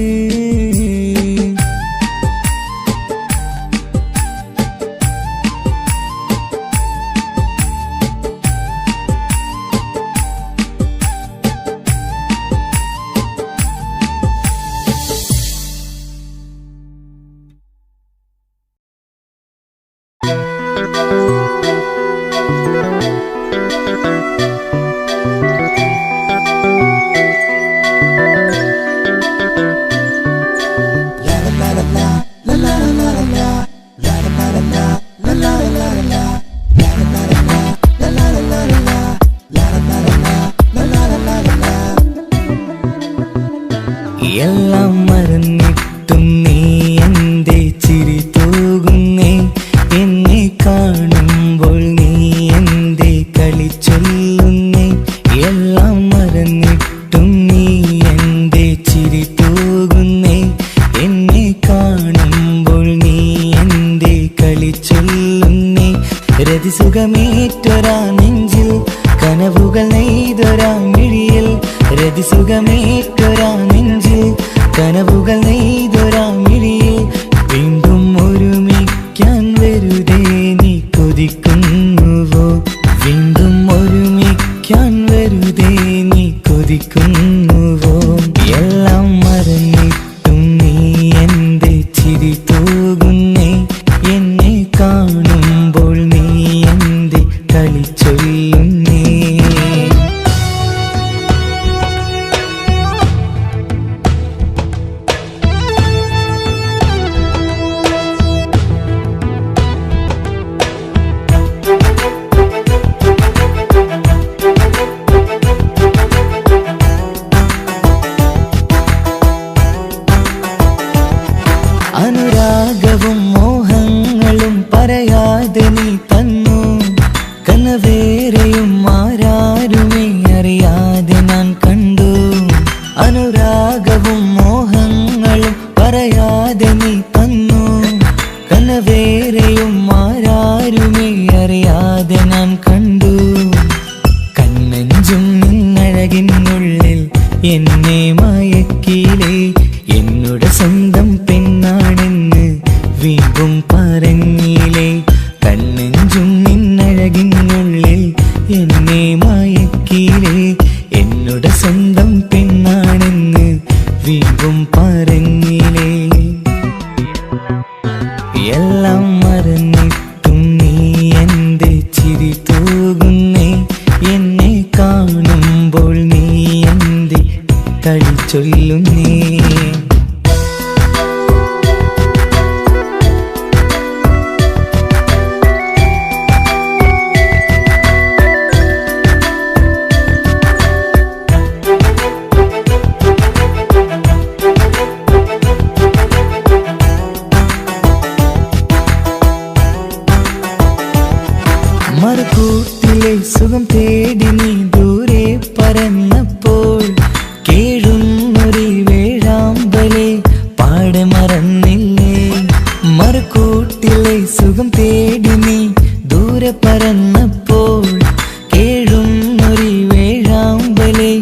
എല്ലാം മറന്നിട്ടും നീ എന്റെ ചിരി തൂകുന്നേ എന്നെ കാണുമ്പോൾ നീ എന്റെ കളി ചൊല്ലുന്നേ എല്ലാം മറന്നിട്ടും നീ എന്റെ ചിരി തൂകുന്നേ എന്നെ കാണുമ്പോൾ നീ എന്റെ കളി ചൊല്ലുന്നേ രതിസുഖമേറ്റൊരാ നെഞ്ചിൽ കനവുകൾ നെയ്തൊരാ മിഴിയിൽ രതിസുഖമേറ്റൊരാ നെഞ്ചിൽ കനവുകൾ നെയ്തൊരാ മിഴിയിൽ വീണ്ടും ഒരുമിക്കാൻ വെറുതെ നീ കൊതിക്കുന്നുവോ വീണ്ടും ഒരുമിക്കാൻ വെറുതെ നീ കൊതിക്കുന്നുവോ എല്ലാം മറന്നിട്ടും നീ എന്റെ ചിരി തൂകുന്നേ എന്നെ കാണുമ്പോൾ നീ എന്റെ കളി ചൊല്ലുന്നേ അനുരാഗവും മോഹങ്ങളും പറയാതെ നീ തന്നു കനവേറെയും ആരാരുമേ അറിയാതെ ഞാൻ കണ്ടു അനുരാഗവും മോഹങ്ങളും പറയാതെ നീ തന്നു കനവേറെയും ആരാ മറുകൂട്ടിലെ സുഖം തേടി നീ ദൂരെ പറന്നപ്പോൾ കേഴുന്നൊരു വേഴാമ്പലെ പാടെ മറന്നില്ലേ. മറുകൂട്ടിലെ സുഖം തേടി നീ ദൂരെ പറന്നപ്പോൾ കേഴുന്നൊരു വേഴാമ്പലെ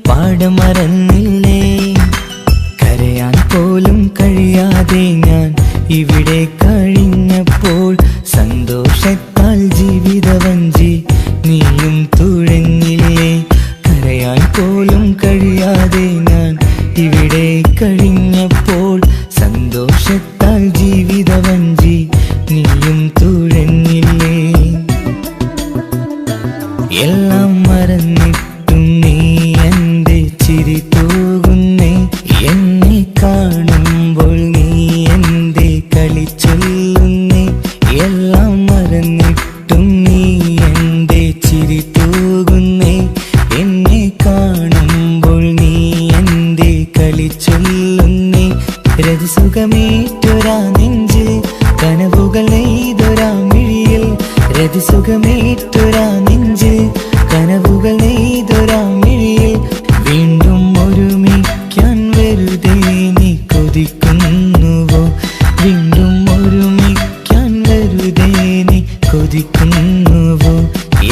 പാടെ മറന്നില്ലേ. കരയാൻ പോലും കഴിയാതെ ഞാൻ ഇവിടെ കഴിഞ്ഞപ്പോൾ സന്തോഷത്താൽ ജീവിതവഞ്ചി നീയും തുഴഞ്ഞില്ലേ. കരയാൻ പോലും കഴിയാതെ ഞാൻ ഇവിടെ കഴിഞ്ഞപ്പോൾ സന്തോഷത്താൽ ജീവിതവഞ്ചി നീയും തുഴഞ്ഞില്ലേ. എല്ലാം മറന്നിട്ടും നീ എൻ്റെ ചിരി തൂകുന്നേ. എന്നെ കാണുമ്പോൾ നീ എൻ്റെ കളി ചൊല്ലുന്നേ. എല്ലാം മറന്നിട്ടും നീ എൻ്റെ ചിരി തൂകുന്നേ. എന്നെ കാണുമ്പോൾ നീ എൻ്റെ കളി ചൊല്ലുന്നേ. രതിസുഖമേറ്റൊരാ നെഞ്ചിൽ കനവുകൾ നെയ്തൊരാ മിഴിയിൽ. രതിസുഖമേറ്റൊരാ നെഞ്ചിൽ കനവുകൾ നെയ്തൊരാ മിഴിയിൽ. വീണ്ടും ഒരുമിക്കാൻ വെറുതെ നീ കൊതിക്കുന്നുവോ. വീണ്ടും ഒരുമിക്കാൻ വെറുതെ നീ കൊതിക്കുന്നുവോ.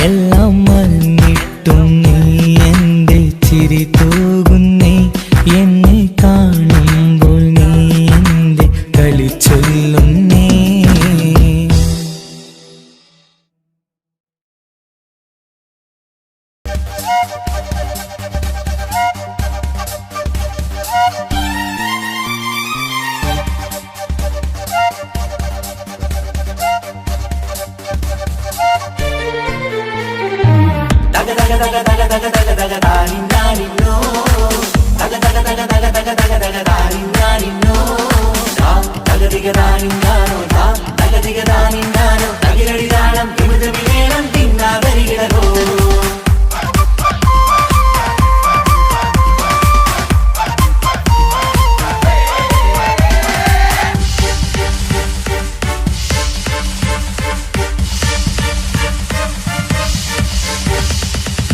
എല്ലാം മറന്നിട്ടും നീ എൻ്റെ ചിരി തൂകുന്നേ. എന്നെ കാണുമ്പോൾ നീ എൻ്റെ കളി ചൊല്ലുന്നേ.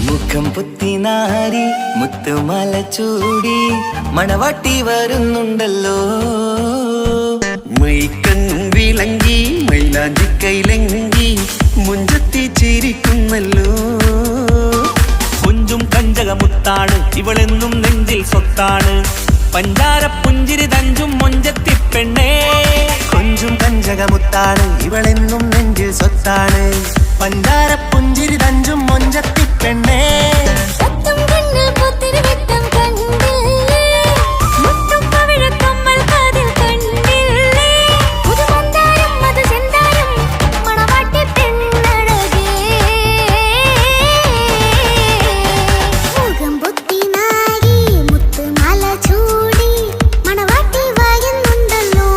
മുഖം പുത്തിനാരി മുത്തുമാല ചൂടി മണവാട്ടി വരുന്നുണ്ടല്ലോ. മൈക്കണ്ണും വിളങ്ങി മൈലാഞ്ചി കൈലങ്കി മുഞ്ചത്തി ചിരിക്കുന്നല്ലോ. കുഞ്ചും കഞ്ചകമുത്താണ് ഇവളെന്നും നെഞ്ചിൽ സ്വത്താണ്. പഞ്ചാര പുഞ്ചിരി തഞ്ചും മൊഞ്ചത്തി പെണ്ണേ. കൊഞ്ചും കഞ്ചകമുത്താണ് ഇവളെന്നും നെഞ്ചിൽ സ്വത്താണ്. പഞ്ചാര പുഞ്ചിരി തഞ്ചും മൊഞ്ചത്തി പെണ്ണേ. സത്തും കണ്ണിൽ പുത്തിരി വെട്ടം കണ്ടില്ലേ. മുത്തും പവിഴക്കമ്മൽ കാതിൽ കണ്ടില്ലേ. പുതുമന്ദാരം മധുചന്ദാരം മണവാട്ടി പെണ്ണഴകേ. മുഖം പൊത്തി നാരി മുത്തുമാല ചൂടി മണവാട്ടി വരുന്നുണ്ടല്ലോ.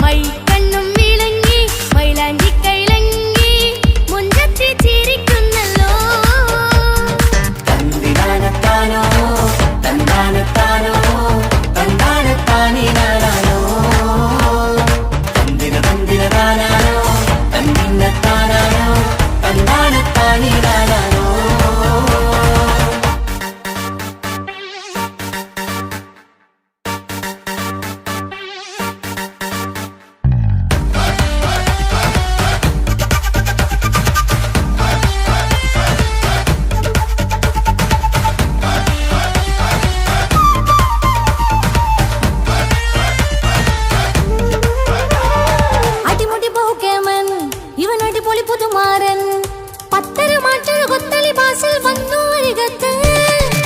മൈക്കണ്ണും വിളങ്ങി മൈലാഞ്ചി കൈലങ്കി മുഞ്ചത്തി ചിരിക്കുന്നല്ലോ. തന്തിനാനത്താനോ തന്താനത്താനോ തന്താനത്താനിനാനോ തന്തിന തന്തിനതാനാനോ തന്തിന്നത്താനാനോ തന്താനത്താനിനാനോ. അടിമുടി പോകേമൻ ഇവൻ അടിപൊളി പുതുമാരൻ. പത്തര മാറ്റൊരു കൊത്തളി ബാസിൽ വന്നു അരികത്ത്.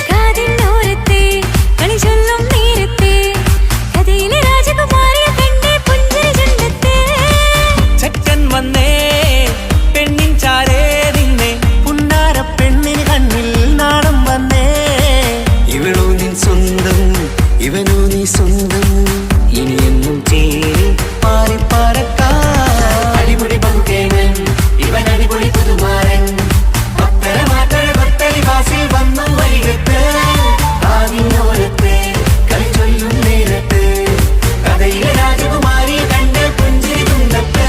കാതിനോരത്തെ കളി ചൊല്ലും നേരത്തെ കഥയിലെ രാജകുമാരിയെ കണ്ടേ പുഞ്ചിരി ചുണ്ടത്തെ. ചെക്കൻ വന്നേ പെണ്ണിൻ ചാരേ നിന്നെ. പുന്നാര പെണ്ണിന് കണ്ണിൽ നാണം വന്നേ. ഇവളോ നിൻ സ്വന്തം ഇവനോ നീ സ്വന്തം. ഇനിയെന്നും ചേരി പാറി പറക്കാം. അടിപൊളി പങ്കുകേവൻ ഇവൻ അടിപൊളി പുതുമാരൻ. പത്തര മാറ്റഴ കൊത്തളി ബാസിൽ വന്നു വരികത്ത്. കാതിനോരത്ത് കളി ചൊല്ലും നേരത്ത് കഥയിലെ രാജകുമാരി കണ്ട് പുഞ്ചിരി തുണ്ടത്ത്.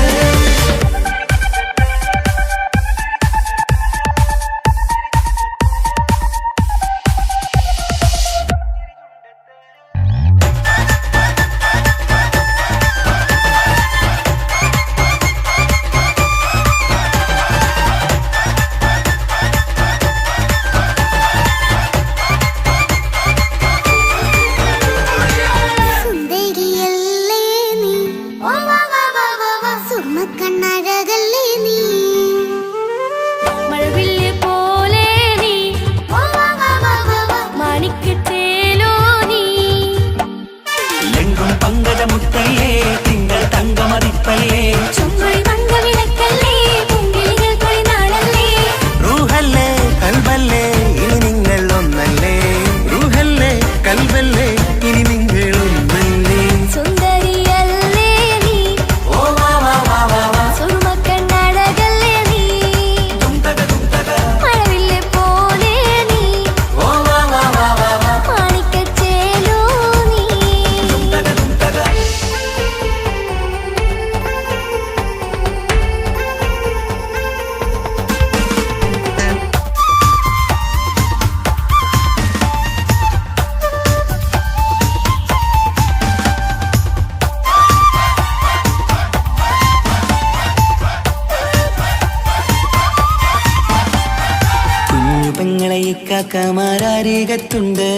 ഇക്കാക്കമാരരികത്തുണ്ട്.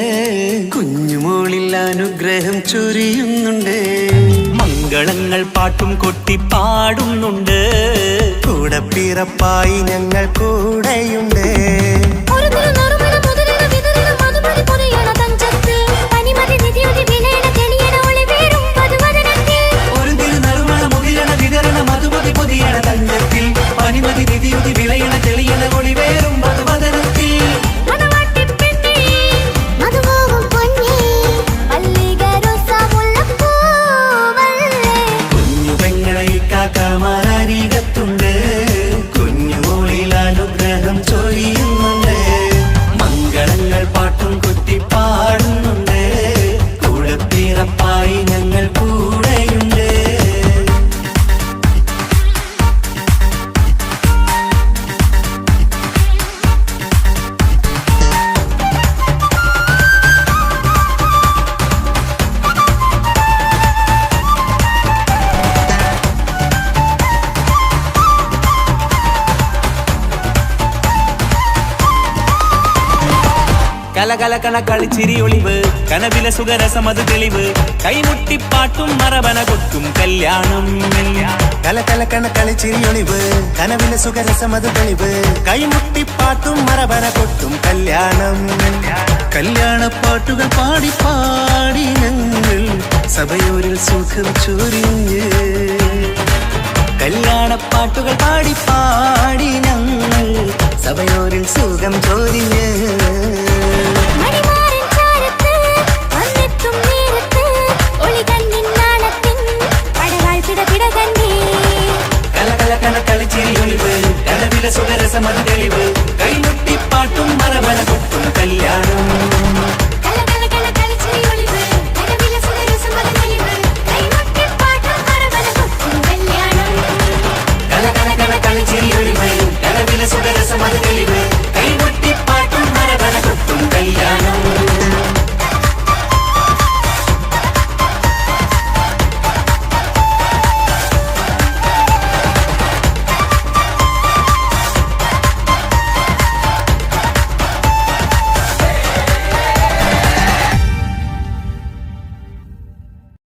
കുഞ്ഞുമോളിൽ അനുഗ്രഹം ചൊരിയുന്നുണ്ട്. മംഗളങ്ങൾ പാട്ടും കൊട്ടി പാടുന്നുണ്ട്. കൂടെ പിറപ്പായി ഞങ്ങൾ കൂടെയുണ്ട്. ഒരു തിരുനറുമണ മുതിരണ വിതരണ മധുമതി പൊരിയണ തഞ്ചത്തിൽ പനിമതി നിധിയുടെ വിലയണ തെളിയണ ഒളിവേറും പതുവദനത്തിൽ. ഒരു തിരുനറുമണ മുതിരണ വിതരണ മധുമതി പൊതിയണ തഞ്ചത്തിൽ പനിമതി നിധിയുതി വിളയണ തെളിയണ ഒളിവേറും മധുവദനത്തിൽ. മണവാട്ടിപ്പെണ്ണേ മധുപോകും പൊന്നേ മല്ലിക റോസ മുല്ലപ്പൂവല്ലേ. കുഞ്ഞു പെങ്ങളെ ഇക്കാക്കമാരരികത്തുണ്ട്. കുഞ്ഞുമോളിൽ അനുഗ്രഹം ചൊരിയുന്നുണ്ട്. മംഗളങ്ങൾ പാട്ടും കുത്തി പാടുന്നുണ്ട്. കൂടെ പിറപ്പായി ഞങ്ങൾ കൂടെയുണ്ട്. കലകലകണ കളിച്ചിരി ഒളിവ് കനവില സുഖരസമത് തെളിവ് കൈമുട്ടിപ്പാട്ടും മറവന കൊട്ടും കല്യാണം. കലകലക്കണ കളിച്ചിരിയൊളിവ് കനവിലെ സുഖരസമത് തെളിവ് കൈമുട്ടിപ്പാട്ടും മറവന കൊട്ടും കല്യാണം. കല്യാണപ്പാട്ടുകൾ പാടി പാടി ഞങ്ങൾ സഭയോരിൽ സുഖം ചൊരിഞ്ഞ്. കല്യാണപ്പാട്ടുകൾ പാടി പാടി ഞങ്ങൾ സഭയോരിൽ സുഖം ചൊരിഞ്ഞ്. മണിമാരൻ ചാരത്ത് വന്നെത്തും നേരത്ത് ഒളികണ്ണിൻ നാളത്തിൻ പടവാൾ പിടപിട കണ്ടേ. കലകലക്കണ കളിച്ചിരിയൊളിവ് കനവിലെ സുഖരസമത് തെളിവ് കൈമുട്ടിപ്പാട്ടും മറവന കൊട്ടും കല്യാണം. കലകലകണ കളിച്ചിരി ഒളിവ് കനവില സുഖരസമത് തെളിവ് കൈമുട്ടിപ്പാട്ടും മറവന കൊട്ടും കല്യാണം. കലകലക്കണ കളിച്ചിരി